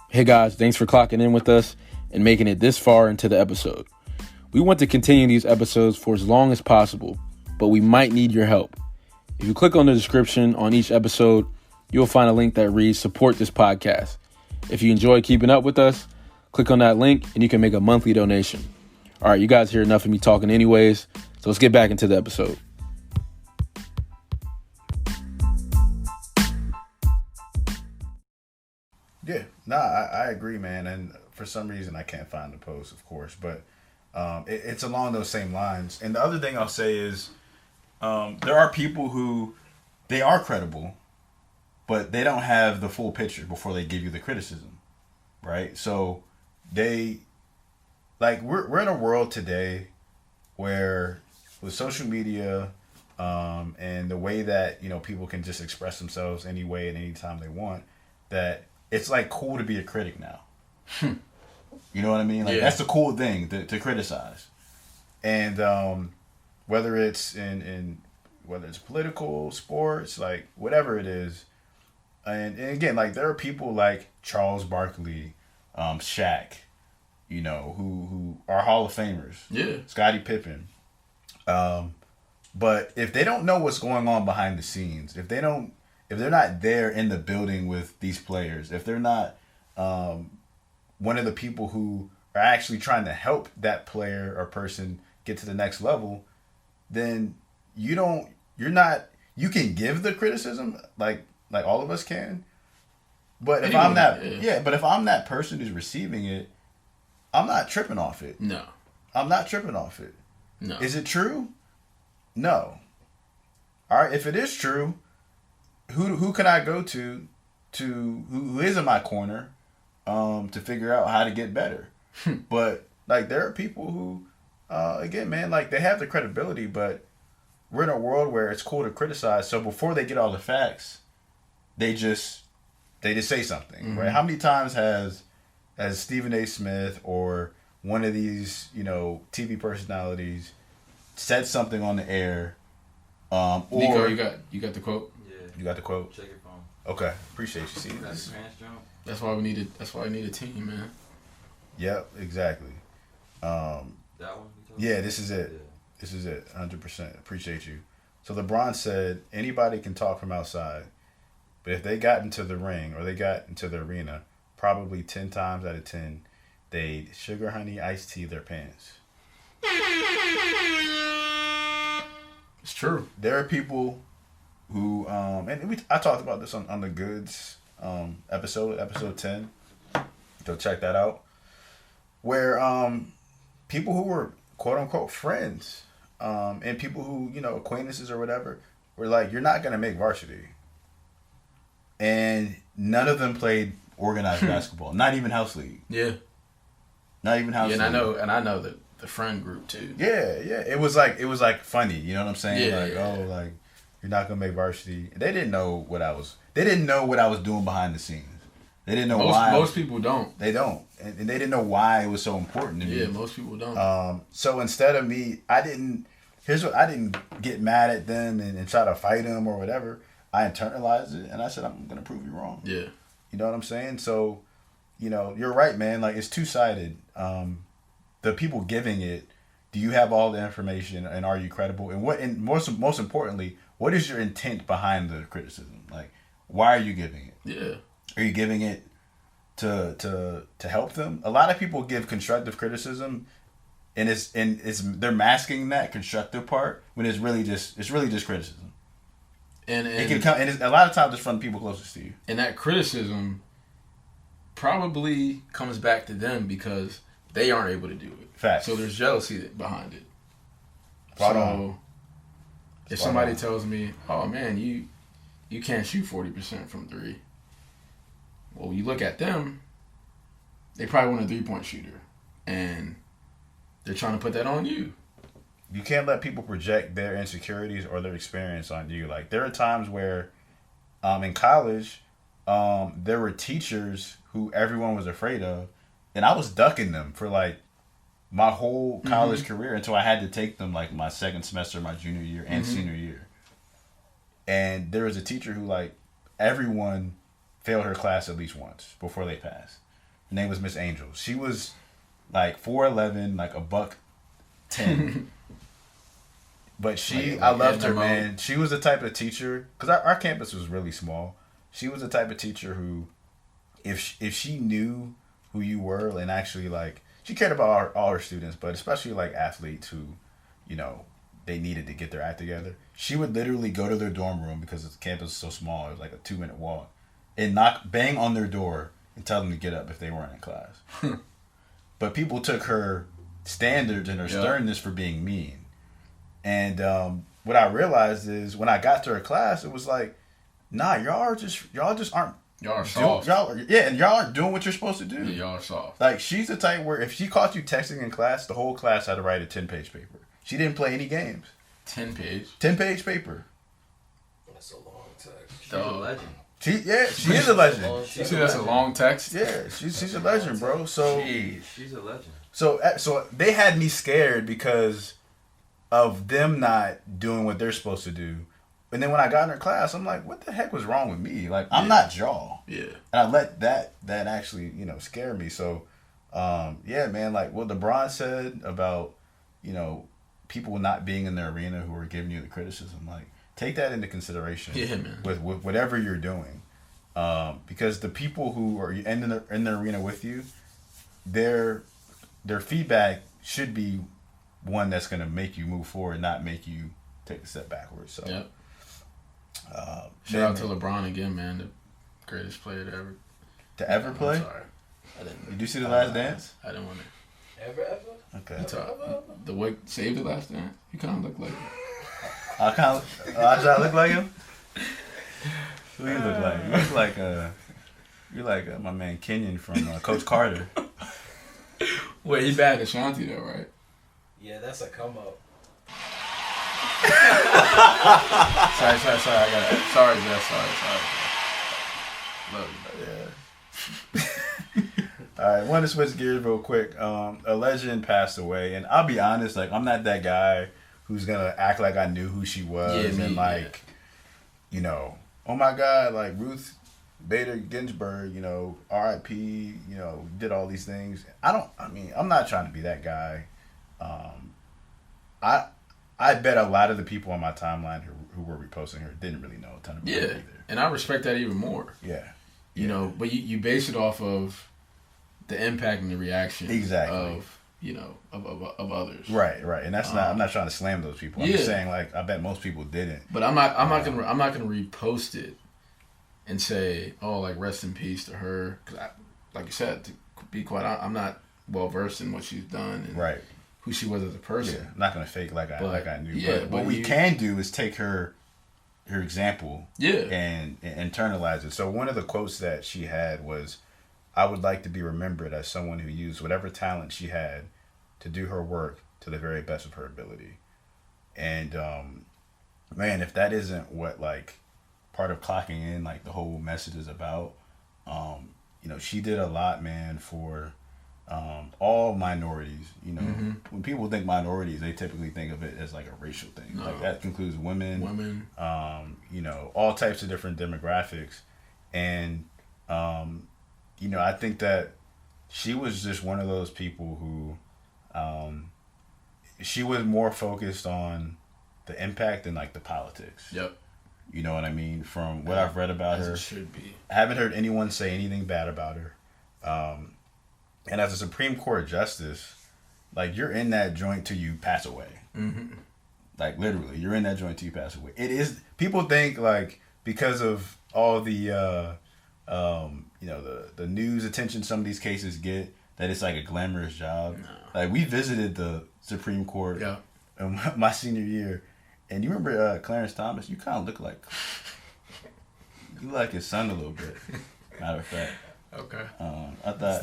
Hey guys, thanks for clocking in with us and making it this far into the episode. We want to continue these episodes for as long as possible, but we might need your help. If you click on the description on each episode, you'll find a link that reads "Support this podcast." If you enjoy keeping up with us, click on that link and you can make a monthly donation. All right, you guys hear enough of me talking anyways, so let's get back into the episode. Yeah, I agree, man. And for some reason, I can't find the post, of course, but it's along those same lines. And the other thing I'll say is there are people who, they are credible, but they don't have the full picture before they give you the criticism, right? So we're in a world today where with social media and the way that, people can just express themselves any way and any time they want, that it's like cool to be a critic now. You know what I mean? Like, Yeah. that's the cool thing to criticize. And whether it's whether it's political, sports, like whatever it is, and again, like there are people like Charles Barkley, Shaq, you know, who are Hall of Famers. Yeah. Scottie Pippen. But if they don't know what's going on behind the scenes, if they're not there in the building with these players, if they're not one of the people who are actually trying to help that player or person get to the next level, then you can give the criticism like all of us can. But if I'm that person who's receiving it, I'm not tripping off it. No. I'm not tripping off it. No. Is it true? No. All right, if it is true, who can I go to who is in my corner to figure out how to get better? But like there are people who again, man, like they have the credibility, but we're in a world where it's cool to criticize. So before they get all the facts, they just say something, right? How many times has Stephen A. Smith or one of these, you know, TV personalities said something on the air? Or Nico, you got the quote? Yeah. You got the quote? Check your phone. Okay, appreciate you. See, That's the pants jump. That's why we need a team, man. Yep, exactly. That one? Yeah, this is it. Yeah. This is it. 100%. Appreciate you. So LeBron said anybody can talk from outside, but if they got into the ring or they got into the arena, probably 10 times out of 10, they'd sugar honey iced tea their pants. It's true. There are people who, I talked about this on the Goods episode 10. Go check that out. Where people who were quote unquote friends and people who, you know, acquaintances or whatever, were like, you're not going to make varsity. And none of them played organized basketball, not even house league. Yeah. Not even house league. And I know the friend group too. Yeah. It was like funny, you know what I'm saying? Yeah, like, yeah. oh, like you're not gonna make varsity. They didn't know what I was doing behind the scenes. They didn't know why. Most people don't. They don't, and they didn't know why it was so important to me. Yeah, most people don't. So instead of me, I didn't get mad at them and try to fight them or whatever. I internalized it and I said, I'm gonna prove you wrong. Yeah. You know what I'm saying? So, you know, you're right, man. Like, it's two-sided. The people giving it, do you have all the information and are you credible? And most importantly, what is your intent behind the criticism? Like, why are you giving it? Yeah. Are you giving it to help them? A lot of people give constructive criticism and they're masking that constructive part when it's really just criticism. And it can come, and a lot of times it's from the people closest to you. And that criticism probably comes back to them because they aren't able to do it. Facts. So there's jealousy behind it. Spot so on. if Spot somebody on. tells me, "Oh man, you can't shoot 40% from 3," well, you look at them, they probably want a 3-point shooter, and they're trying to put that on you. You can't let people project their insecurities or their experience on you. Like, there are times where in college, there were teachers who everyone was afraid of, and I was ducking them for like my whole college career until I had to take them like my second semester, my junior year and senior year. And there was a teacher who, like, everyone failed her class at least once before they passed. Her name was Miss Angel. She was like 4'11", like $110. But I loved her, man. She was the type of teacher, because our campus was really small. She was the type of teacher who, if she knew who you were and actually, like, she cared about all her students, but especially like athletes who, you know, they needed to get their act together. She would literally go to their dorm room because the campus was so small. It was like a 2-minute walk, and bang on their door and tell them to get up if they weren't in class. But people took her standards and her sternness for being mean. And what I realized is when I got to her class, it was like, nah, y'all just aren't. Y'all are soft. And y'all aren't doing what you're supposed to do. Yeah, y'all are soft. Like, she's the type where if she caught you texting in class, the whole class had to write a 10-page paper. She didn't play any games. 10-page. 10-page paper. That's a long text. She's a legend. She is a legend. Long You see, that's a time. long text. Yeah, she's a legend, bro. So She's a legend. so they had me scared because of them not doing what they're supposed to do. And then when I got in her class, I'm like, what the heck was wrong with me? Like, I'm not y'all. Yeah. And I let that actually, scare me. So, yeah, man, like what LeBron said about, people not being in the arena who are giving you the criticism, like, take that into consideration. Yeah, man. With whatever you're doing. Because the people who are in the arena with you, their feedback should be one that's going to make you move forward, not make you take a step backwards. So, Yep. Shout out to LeBron again, man, the greatest player to ever play. I'm sorry, I didn't. Did you see The Last Dance? I didn't want to. Ever? Okay. The way Save the Last Dance. You kind of look like. I kind of. Should I look like him? Who you look like? You look like you're like my man Kenyon from Coach Carter. Wait, he bad Ashanti though, right? Yeah, that's a come up. Sorry. I got it. Sorry, Jess. Sorry. Love you. All right, want to switch gears real quick. A legend passed away, and I'll be honest, like I'm not that guy who's gonna act like I knew who she was and like, oh my God, like Ruth Bader Ginsburg, R.I.P. Did all these things. I'm not trying to be that guy. I bet a lot of the people on my timeline who were reposting her didn't really know a ton about her either. And I respect that even more. Yeah. You know, but you base it off of the impact and the reaction of of others. Right. And that's I'm not trying to slam those people. I'm just saying, like, I bet most people didn't. But I'm not gonna repost it and say, oh, like, rest in peace to her, because like you said, to be quite honest, I'm not well versed in what she's done and who she was as a person. Yeah, I'm not gonna fake like I knew. Yeah, but what we can do is take her example and internalize it. So one of the quotes that she had was, I would like to be remembered as someone who used whatever talent she had to do her work to the very best of her ability. And man, if that isn't what like part of clocking in, like the whole message is about, she did a lot, man, for all minorities. When people think minorities, they typically think of it as like a racial thing. No. Like that includes women, all types of different demographics. And I think that she was just one of those people who she was more focused on the impact than like the politics. Yep. You know what I mean? From what I've read about her, it should be. I haven't heard anyone say anything bad about her. And as a Supreme Court justice, like, you're in that joint till you pass away. Mm-hmm. Like, literally, you're in that joint till you pass away. It is, people think, like, because of all the the news attention some of these cases get, that it's like a glamorous job. No. Like, we visited the Supreme Court in my senior year, and you remember Clarence Thomas? You kind of look like his son a little bit. Matter of fact. Okay. I thought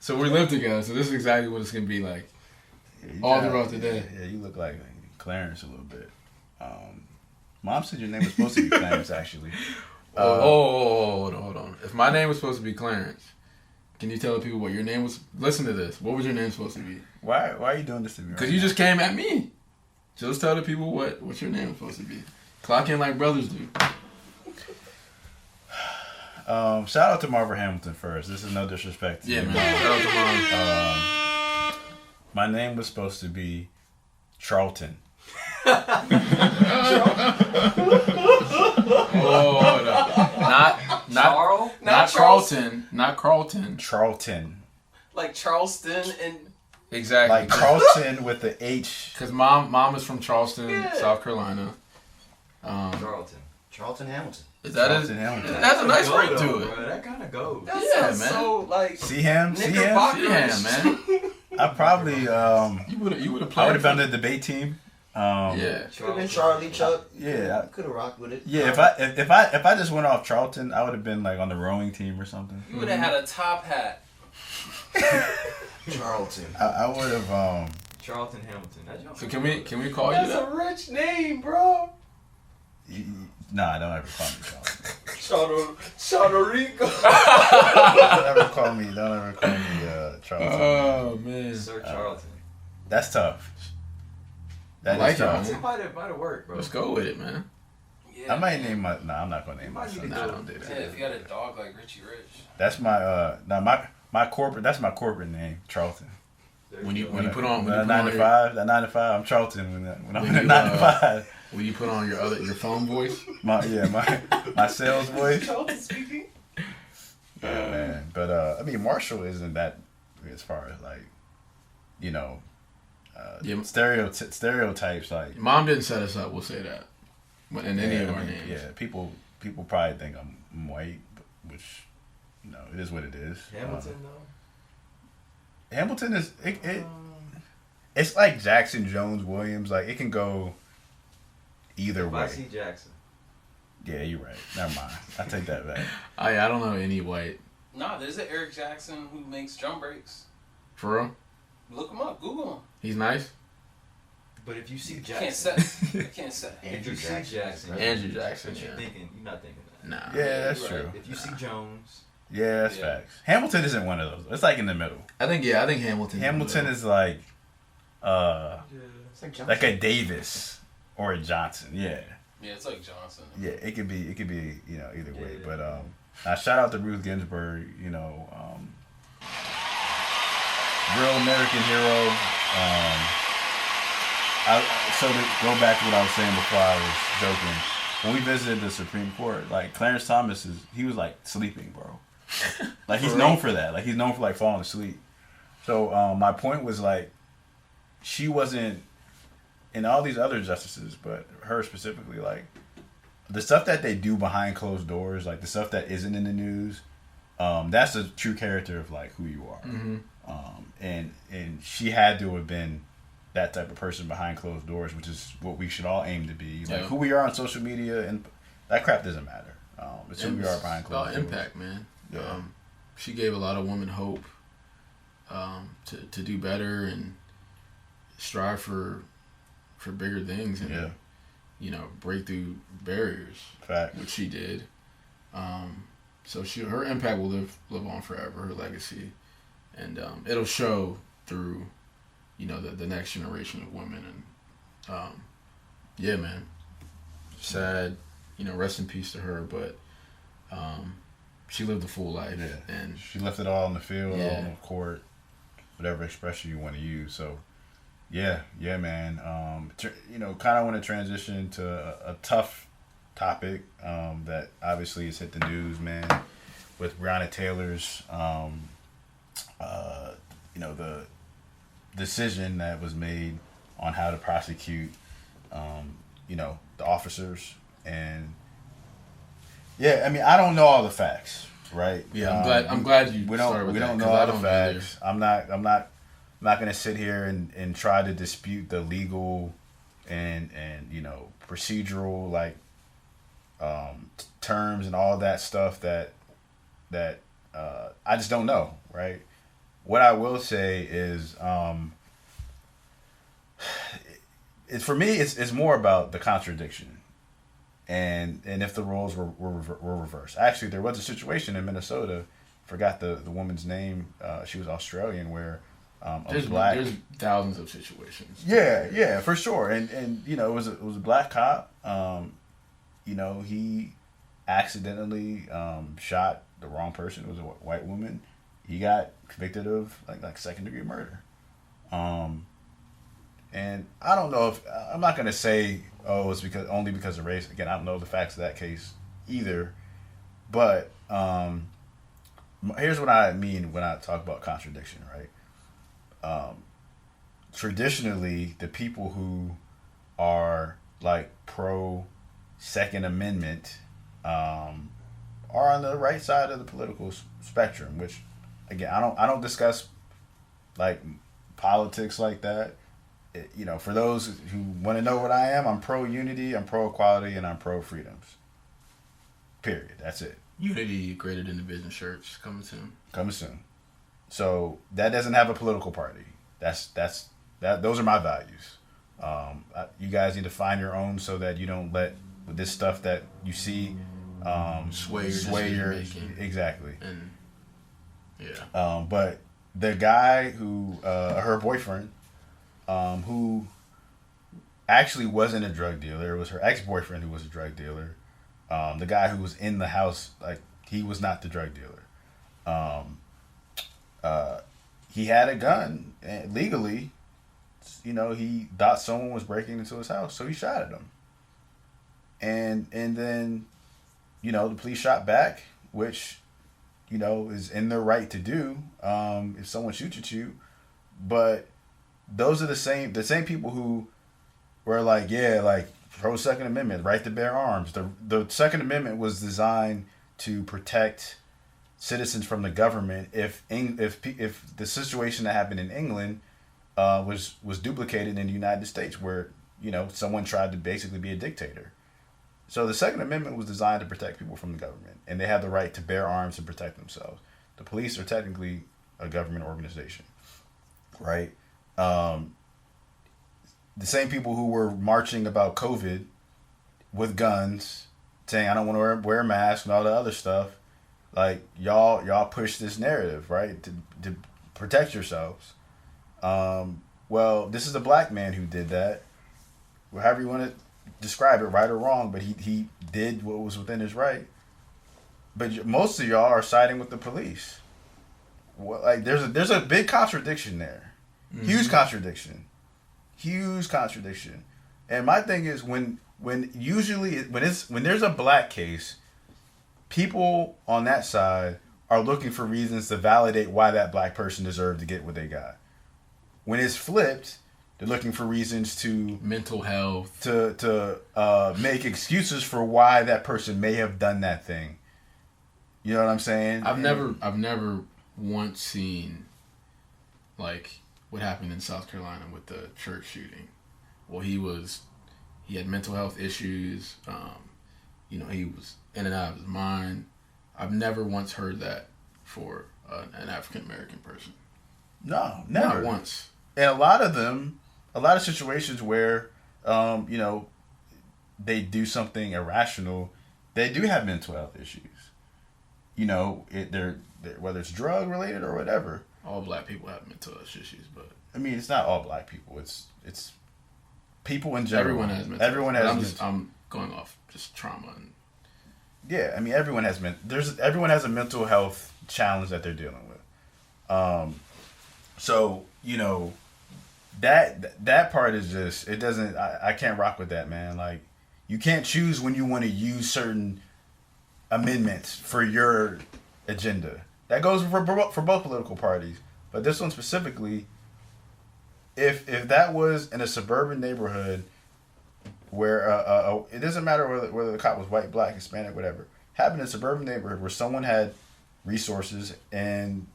so we live together. So this is exactly what it's gonna be like all throughout the day. Yeah, you look like Clarence a little bit. Mom said your name was supposed to be Clarence, actually. Hold on. If my name was supposed to be Clarence, can you tell the people what your name was? Listen to this. What was your name supposed to be? Why are you doing this to me? Because you just came at me. Just tell the people what your name was supposed to be. Clock in like brothers do. Shout out to Marva Hamilton first. This is no disrespect to you. Man. Shout out to Mom. My name was supposed to be Charlton. Oh, no. Not Carlton. Not Carlton. Charlton. Like Charleston and... Exactly. Like Carlton with the H. Because mom is from Charleston, South Carolina. Charlton Hamilton. Is that Charlton Hamilton. That's a nice ring to it. Bro, that kind of goes. That man. so, like... See him, man. I probably You would have played. I would have done the debate team. Yeah. Could have been Charlie Chuck. Yeah, Could have rocked with it. yeah. If I just went off Charlton, I would have been like on the rowing team or something. You would have had a top hat. Charlton. I would have. Charlton Hamilton. That joke. So can we call you That's that? a rich name, bro. Nah, don't ever call me Charlton. Shadow Rico. Don't ever call me Charlton. Oh man, Sir Charlton. That's tough. I That like is it, tough. man. It might have worked, bro. let's go with it, man. Yeah, I might name my. No, I'm not gonna name my might need son. to Nah, go- don't do Yeah, that. if you got a dog like Richie Rich. That's my my corporate. That's my corporate name, Charlton. There When you go. when you put on That 9 to 5, that 9 to 5, I'm Charlton when I'm When at you, 9 to 5. when you put on your phone voice. My sales voice. Charlton speaking. Yeah, man. But I mean, Marshall isn't that as far as like, you know, Yeah. stereotypes like. Mom didn't set us up. We'll say that. In any of I our mean, names. yeah, people probably think I'm white, which, you know, it is what it is. Hamilton though. Hamilton is it's like Jackson Jones Williams. Like it can go either If way. I see Jackson. Yeah, you're right. Never mind. I take that back. I don't know any white. Nah, there's an Eric Jackson who makes drum breaks. For real? Look him up. Google him. He's nice. But if you see I Jackson, can't say. I can't say. if you see Jackson, Andrew Jackson, but you're yeah. thinking, you're not thinking that. Nah. Yeah, that's Right. true. If you see Jones, Yeah, that's Yeah. facts. Hamilton isn't one of those. It's like in the middle. I think Hamilton. Hamilton is like it's like Johnson. like a Davis or a Johnson. Yeah. Yeah, it's like Johnson. Yeah, it could be you know, either way. Yeah. But now shout out to Ruth Ginsburg, you know, real American hero. So to go back to what I was saying before I was joking, when we visited the Supreme Court, like Clarence Thomas he was like sleeping, bro. Like he's known for that. Like he's known for like falling asleep. So my point was like, she wasn't, and all these other justices, but her specifically, like the stuff that they do behind closed doors, like the stuff that isn't in the news, that's the true character of like who you are. Mm-hmm. And she had to have been that type of person behind closed doors, which is what we should all aim to be. Like Yeah. who we are on social media, and that crap doesn't matter. It's who we are behind It's about closed doors. impact, man. Yeah. She gave a lot of women hope to do better and strive for bigger things and Yeah. you know, break through barriers, Fact. which she did. So her impact will live on forever, her legacy, and it'll show through, you know, the next generation of women. And yeah, man, sad, you know, rest in peace to her, but she lived a full life. Yeah. And She left it all on the field, all Yeah. on the court, whatever expression you want to use. So, yeah, man. You know, kind of want to transition to a tough topic that obviously has hit the news, man, with Breonna Taylor's, you know, the decision that was made on how to prosecute, you know, the officers. And yeah, I mean, I don't know all the facts, right? yeah, I'm glad you We started don't with we that, don't 'cause know I all the don't either. facts. I'm not gonna sit here and try to dispute the legal and you know, procedural like terms and all that stuff that I just don't know, right? What I will say is it's for me it's more about the contradiction. And if the roles were reversed. Actually, there was a situation in Minnesota, forgot the woman's name. She was Australian, where There's thousands of situations. Yeah, for sure. And you know, it was a black cop. You know, he accidentally shot the wrong person. It was a white woman. He got convicted of like second degree murder. And I don't know if I'm not gonna say it's only because of race. Again, I don't know the facts of that case either. But here's what I mean when I talk about contradiction, right? Traditionally, the people who are like pro Second Amendment are on the right side of the political spectrum. Which, again, I don't discuss like politics like that. You know, for those who want to know what I am, I'm pro unity, I'm pro equality, and I'm pro freedoms. Period. That's it. Unity greater than division shirts coming soon. Coming soon. So that doesn't have a political party. Those are my values. You guys need to find your own so that you don't let this stuff that you see sway your decision-making. Exactly. And yeah. But the guy who her boyfriend, who actually wasn't a drug dealer, it was her ex-boyfriend who was a drug dealer. The guy who was in the house, like, he was not the drug dealer. He had a gun legally. You know, he thought someone was breaking into his house, so he shot at him. And then, you know, the police shot back, which, you know, is in their right to do if someone shoots at you. But those are the same people who were like, yeah, like, pro Second Amendment, right to bear arms. The Second Amendment was designed to protect citizens from the government if the situation that happened in England was duplicated in the United States, where, you know, someone tried to basically be a dictator. So the Second Amendment was designed to protect people from the government, and they have the right to bear arms and protect themselves. The police are technically a government organization, right? The same people who were marching about COVID with guns, saying I don't want to wear a mask and all the other stuff, like, y'all push this narrative, right, to protect yourselves. Well, this is a black man who did that. However you want to describe it, right or wrong, but he did what was within his right. But most of y'all are siding with the police. Well, like, there's a big contradiction there. Mm-hmm. Huge contradiction. And my thing is, when there's a black case, people on that side are looking for reasons to validate why that black person deserved to get what they got. When it's flipped, they're looking for reasons to mental health, to make excuses for why that person may have done that thing. You know what I'm saying? I've never once seen, like, what happened in South Carolina with the church shooting. Well, he had mental health issues. You know, he was in and out of his mind. I've never once heard that for an African American person. No, never. Not once. And a lot of situations where, you know, they do something irrational, they do have mental health issues. You know, they're whether it's drug related or whatever. All black people have mental health issues, but I mean, it's not all black people. It's people in general. Everyone has mental. Everyone has. I'm going off just trauma and. Yeah, I mean, everyone has everyone has a mental health challenge that they're dealing with. So, you know, that part is just, it doesn't. I can't rock with that, man. Like, you can't choose when you want to use certain amendments for your agenda. That goes for both political parties, but this one specifically. If that was in a suburban neighborhood where it doesn't matter whether the cop was white, black, Hispanic, whatever, happened in a suburban neighborhood where someone had resources and,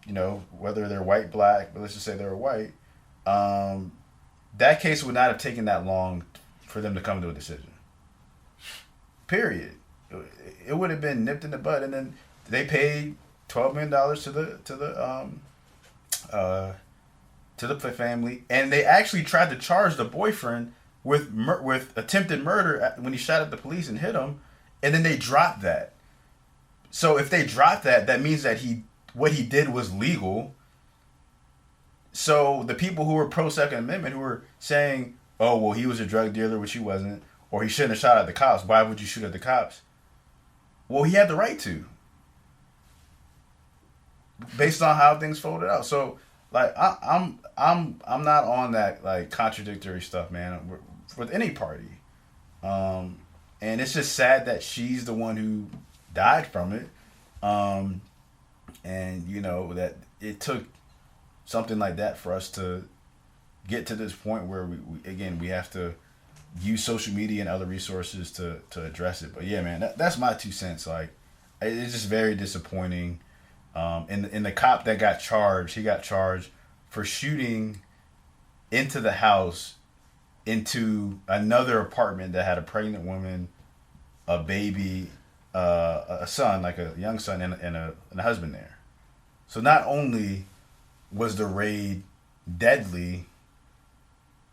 you know, whether they're white, black, but let's just say they were white, that case would not have taken that long for them to come to a decision. Period. It would have been nipped in the bud, and then they paid $12 million to the family, and they actually tried to charge the boyfriend with attempted murder when he shot at the police and hit him, and then they dropped that. So if they dropped that, that means that what he did was legal. So the people who were pro Second Amendment, who were saying, "Oh, well, he was a drug dealer," which he wasn't, or he shouldn't have shot at the cops. Why would you shoot at the cops? Well, he had the right to, based on how things folded out. So, like, I'm not on that, like, contradictory stuff, man, with any party. And it's just sad that she's the one who died from it. And, you know, that it took something like that for us to get to this point where we have to use social media and other resources to address it. But yeah, man, that's my 2 cents. Like, it's just very disappointing. And the cop that got charged, he got charged for shooting into the house, into another apartment that had a pregnant woman, a baby, a son, like a young son, and a husband there. So not only was the raid deadly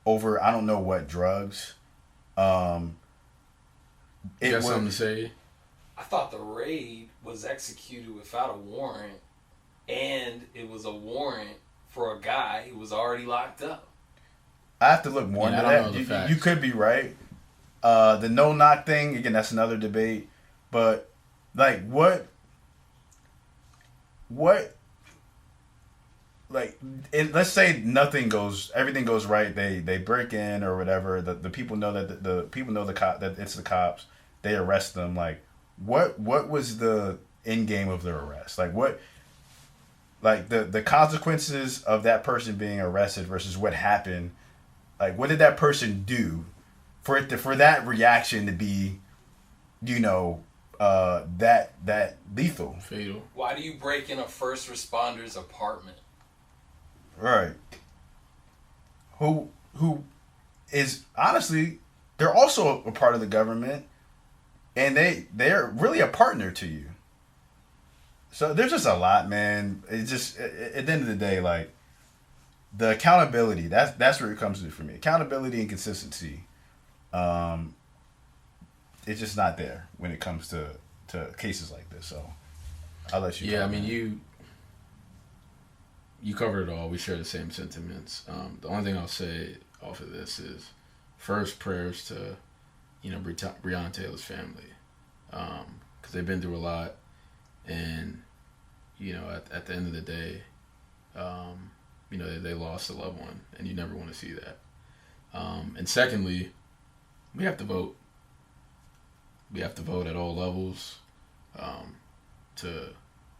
over I don't know what drugs, you got something to say? I thought the raid was executed without a warrant, and it was a warrant for a guy who was already locked up. I have to look more into I don't know the that. facts. You could be right. The no knock thing, again, that's another debate. But like what like let's say everything goes right. They break in or whatever. The people know that the people know that it's the cops. They arrest them. Like what was the end game of their arrest? Like what? Like the consequences of that person being arrested versus what happened. Like what did that person do for that reaction to be, that lethal? Fatal. Why do you break in a first responder's apartment? Right. Who is honestly, they're also a part of the government, and they're really a partner to you. So there's just a lot, man. It's just at the end of the day, like the accountability. That's where it comes to for me. Accountability and consistency. It's just not there when it comes to cases like this. So I'll let you. Yeah, I mean you covered it all. We share the same sentiments. The only thing I'll say off of this is first prayers to Breonna Taylor's family, because they've been through a lot, and at the end of the day, they lost a loved one, and you never want to see that. And secondly, we have to vote. We have to vote at all levels to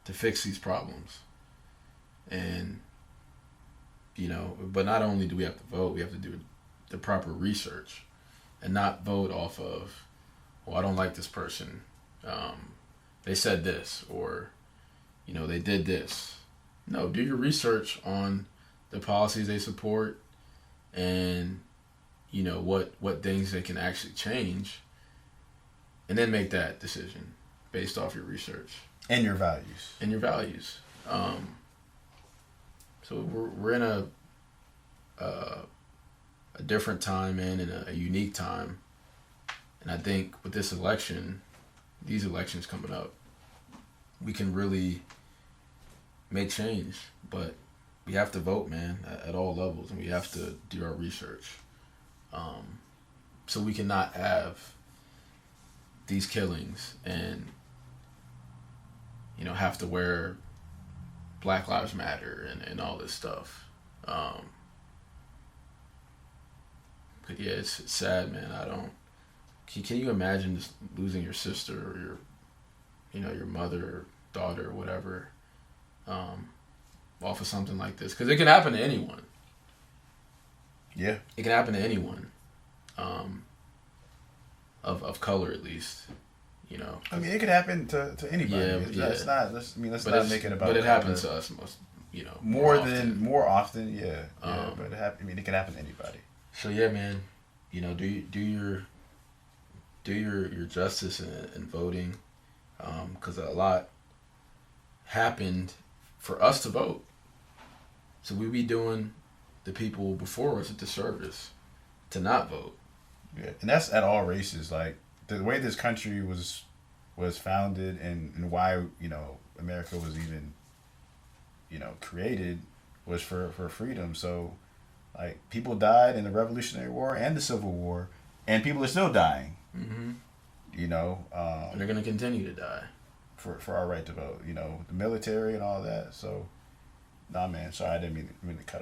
fix these problems. And, but not only do we have to vote, we have to do the proper research and not vote off of, well, I don't like this person. They said this, or, they did this. No, do your research on the policies they support and, what things they can actually change, and then make that decision based off your research. And your values. So we're in a different time, man, and a unique time. And I think with these elections coming up, we can really make change. But we have to vote, man, at all levels, and we have to do our research. So we cannot have these killings and, have to wear Black Lives Matter and all this stuff. But yeah, it's sad, man. Can you imagine just losing your sister or your mother or daughter or whatever, off of something like this? Because it can happen to anyone. Yeah. It can happen to anyone, of color at least. I mean, it could happen to anybody. Yeah, Let's not make it about. But it happens to us most, more often. Yeah. But it can happen to anybody. So yeah, man, do your justice in voting, because a lot happened for us to vote. So we be doing the people before us a disservice to not vote. Yeah, and that's at all races. Like the way this country was founded and why America was even created was for freedom. So like people died in the Revolutionary War and the Civil War, and people are still dying. Mm-hmm. And they're gonna continue to die for our right to vote. The military and all that. So, nah, man. Sorry, I didn't mean to cut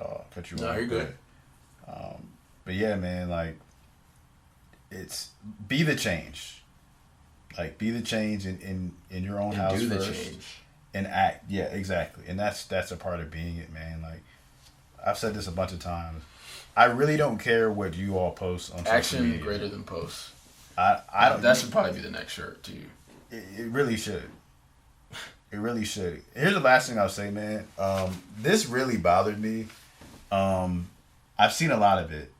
you off. No, you're good. But yeah, man. Like, it's be the change. Like, be the change in your own house do first. The change. And act. Yeah, exactly. And that's a part of being it, man. Like, I've said this a bunch of times. I really don't care what you all post on social media. Action greater than posts. I don't. That should probably be the next shirt to you. It really should. It really should. Here's the last thing I'll say, man. This really bothered me. I've seen a lot of it,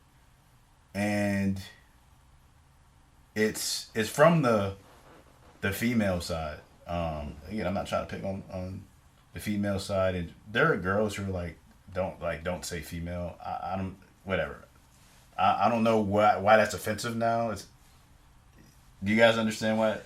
and it's from the female side. Again, I'm not trying to pick on the female side, and there are girls who are don't say female. I don't whatever. I don't know why that's offensive now. Do you guys understand what?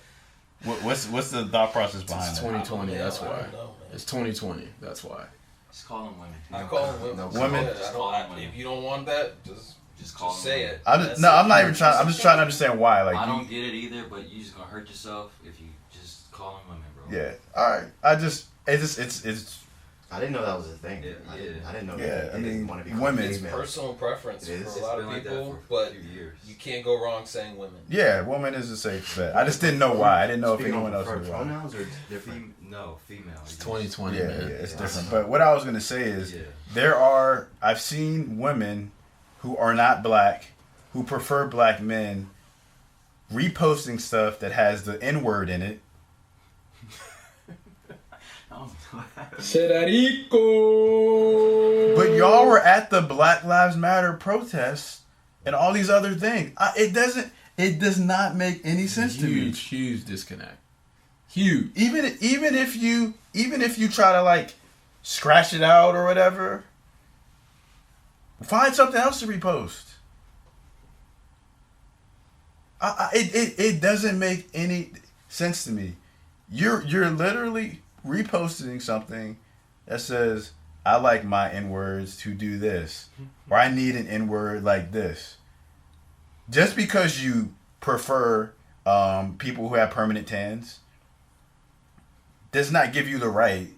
What's the thought process behind It's that? 2020. That's I why. don't know, man. It's 2020. That's why. Just call them women. I call them women. No, women. Yeah, Just I call them don't, women. if you don't want that, just call them say women. it. I'm That's not it. even trying. I'm just trying to understand why. Like, I don't get it either, but you just gonna hurt yourself if you just call them women, bro. yeah. All right. It's. I didn't know that was a thing. Yeah, I didn't know Yeah, that. I They didn't mean, want to be women- It's female. personal preference It is. for a lot It's of been like that people, for a but few years. you can't go wrong saying women. Yeah, woman is a safe bet. I just didn't know why. I didn't know if Speaking anyone on else preferred was why. pronouns or different. No, female. It's 2020, Yeah, man. it's Yeah. different. But what I was gonna say is, Yeah. I've seen women who are not black, who prefer black men, reposting stuff that has the N word in it. But y'all were at the Black Lives Matter protests and all these other things. It does not make any sense to me. Huge disconnect. Huge. Even if you try to like scratch it out or whatever, find something else to repost. It doesn't make any sense to me. You're literally reposting something that says, I like my N-words to do this, or I need an N-word like this. Just because you prefer people who have permanent tans does not give you the right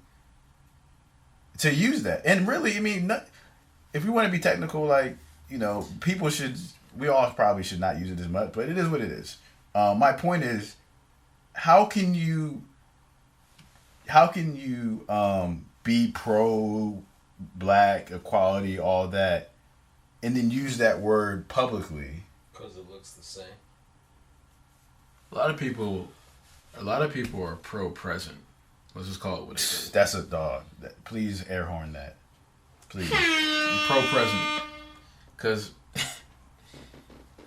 to use that. And really, I mean, if we want to be technical, like, you know, we all probably should not use it as much, but it is what it is. My point is, how can you be pro black equality, all that, and then use that word publicly? Because it looks the same. A lot of people are pro-present. Let's just call it what it is. That's a dog. Please air horn that. Please. Pro-present. Because,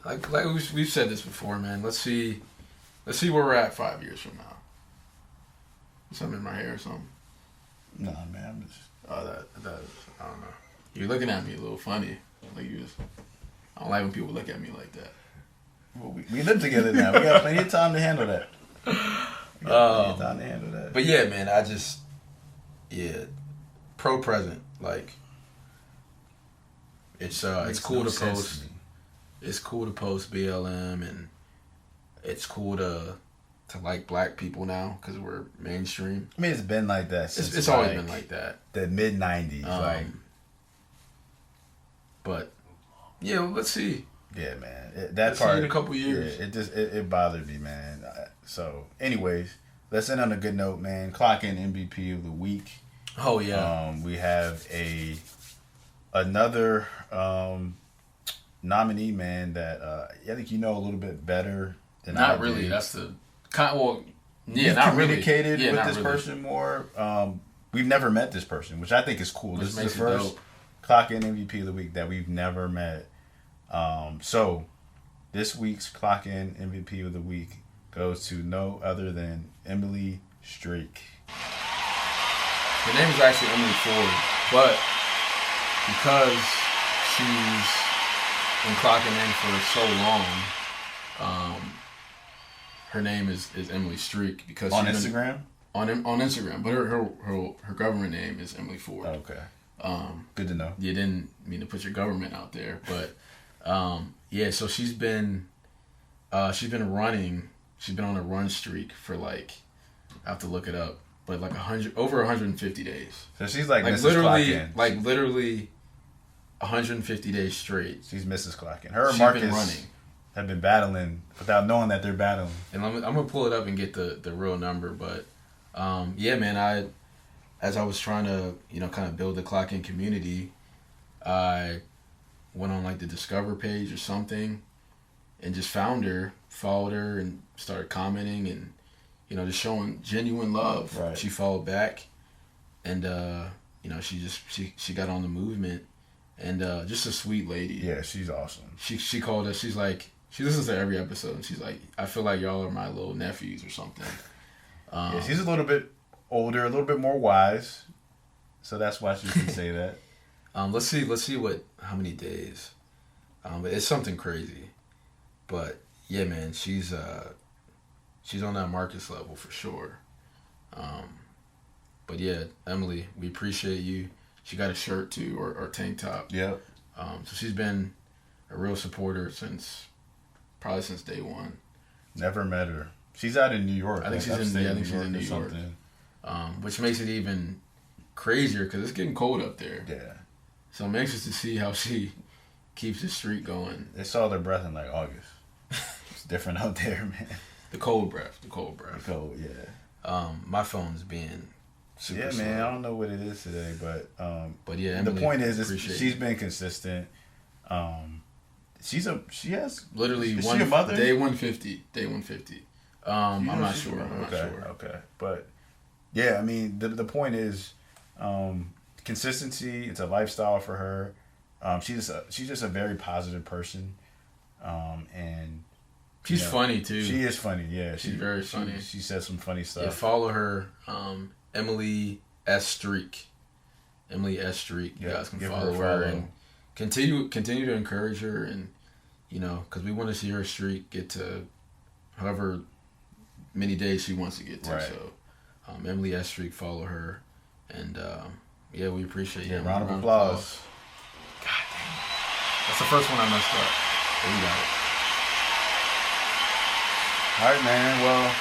like we've said this before, man. Let's see where we're at 5 years from now. Something in my hair or something. Nah, man. I'm just... Oh, that I don't know. You're looking at me a little funny. Like I don't like when people look at me like that. Well, we live together now. We got plenty of time to handle that. But yeah, man, pro-present. Like, it's cool to post. It's cool to post BLM, and it's cool to like black people now because we're mainstream. I mean, it's been like that since It's always been like that. The mid-90s. But yeah, let's see. Yeah, man. That Let's part see in a couple years. Yeah, it bothered me, man. So, anyways, let's end on a good note, man. Clock in MVP of the week. Oh yeah. We have another nominee, man, that I think you know a little bit better than I Not really. do. That's the kind. Well, yeah, You've not communicated really. with this person more. We've never met this person, which I think is cool. Which This is makes the it first dope. Clock in MVP of the week that we've never met. So this week's Clock in MVP of the week goes to no other than Emily Streak. Her name is actually Emily Ford, but because she's been clocking in for so long, her name is Emily Streak because On she's Instagram? On Instagram, but her government name is Emily Ford. Okay. Good to know. You didn't mean to put your government out there, but yeah. So she's been running. She's been on a run streak for like, I have to look it up, but like over 150 days. So she's like Mrs. literally 150 days straight. She's Mrs. Clock in. Her She's Marcus been running. have been battling without knowing that they're battling. And I'm gonna pull it up and get the real number, but yeah, man. As I was trying to kind of build the Clock In community, I went on like the Discover page or something, and just found her, followed her, and started commenting and just showing genuine love. Right. She followed back, and she got on the movement, and just a sweet lady. Yeah, she's awesome. She called us. She's like, she listens to every episode, and she's like, I feel like y'all are my little nephews or something. Yeah, she's a little bit older, a little bit more wise, so that's why she can say that. Let's see how many days. But it's something crazy. But yeah, man, she's she's on that Marcus level for sure. But yeah, Emily, we appreciate you. She got a shirt too, or tank top. Yep. So she's been a real supporter probably since day one. Never met her. She's out in New York. I think she's in New York. Which makes it even crazier because it's getting cold up there. Yeah. So I'm anxious to see how she keeps the streak going. They saw their breath in like August. It's different out there, man. The cold breath. The cold, yeah. My phone's being super slow. Man, I don't know what it is today, but yeah, the Emily, point is she's been consistent. She has literally is she a mother? Day 150. I'm not sure. Okay. But yeah, I mean the point is consistency. It's a lifestyle for her. She's just a very positive person. And she's funny too. She is funny, yeah. She's very funny. She says some funny stuff. Yeah, follow her, Emily S. Streak. Emily S. Streak. You guys can follow her and continue to encourage her, and because we want to see her streak get to however many days she wants to get to. Right. So, Emily S. Streak, follow her, and yeah, we appreciate you. Round of applause. God dang. That's the first one I messed up. But we got it. All right, man. Well,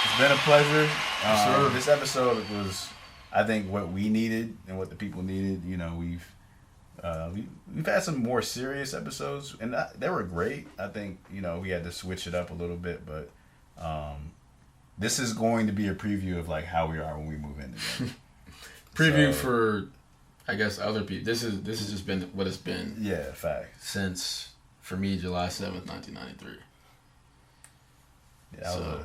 it's been a pleasure. Sure. This episode was, I think, what we needed and what the people needed. We've had some more serious episodes, and they were great. I think we had to switch it up a little bit, but this is going to be a preview of like how we are when we move in together. Preview for, I guess, other people. This has just been what it's been. Yeah, facts. Since, for me, July 7th, 1993. Yeah,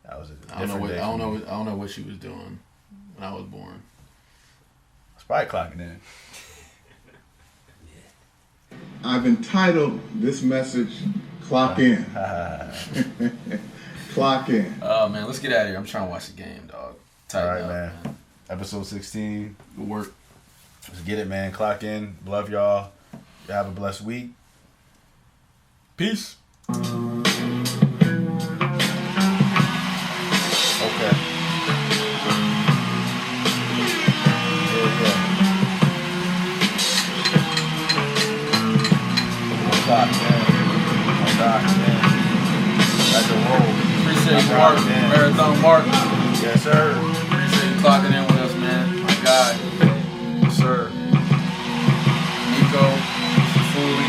that was a I don't know what she was doing when I was born. It's probably clocking in. I've entitled this message "Clock In." Clock in. Oh man, let's get out of here. I'm trying to watch the game, dog. All right, man. Episode 16. Good work. Let's get it, man. Clock in. Love y'all. Y'all have a blessed week. Peace. Okay. Clock, man. That's a roll. Appreciate you, Mark. Marathon Mark. Yes, sir. Appreciate you clocking in with us, man. My guy. Yes, sir. Nico. Shafuli.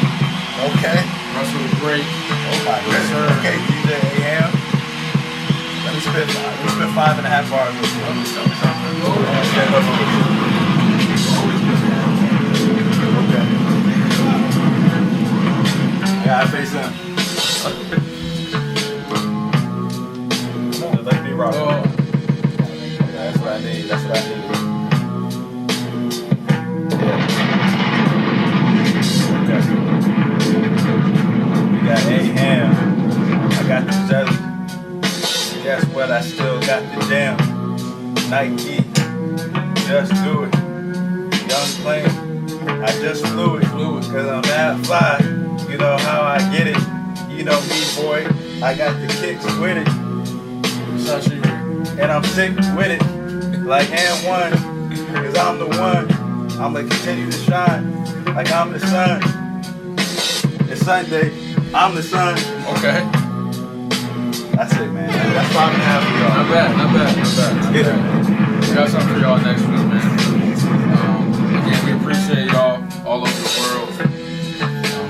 Okay. Russell Great. Oh my Yes, goodness. sir. Okay, DJ AM. Let me spit 5.5 bars with you. Okay. Yeah, I face him. Let me rock. Oh. That's what I need. Yeah. Okay. We got A-Ham. I got the jelly. Guess what? I still got the jam. Nike. Just do it. Young plane. I just flew it. Cause I'm that fly. You know how I get it. You know me, boy. I got the kicks with it. And I'm sick with it. Like and one. Cause I'm the one. I'ma continue to shine. Like I'm the sun. It's Sunday. I'm the sun. Okay. That's it, man. That's 5.5 for y'all. Not bad. Get it, man. We got something for y'all next week, man. Again, we appreciate y'all all over the world.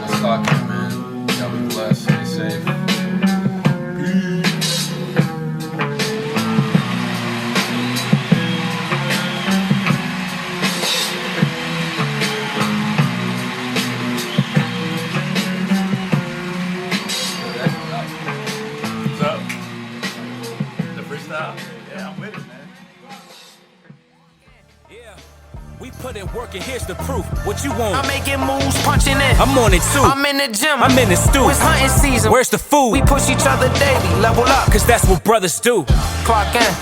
Let's lock in, man. Y'all be blessed. Stay safe. What's up? The freestyle? Yeah, I'm with it, man. Yeah. We put in work and here's the proof. What you want? I'm making moves, punching in. I'm on it too. I'm in the gym. I'm in the stew. It's hunting season. Where's the food? We push each other daily, level up. Cause that's what brothers do. Clock in.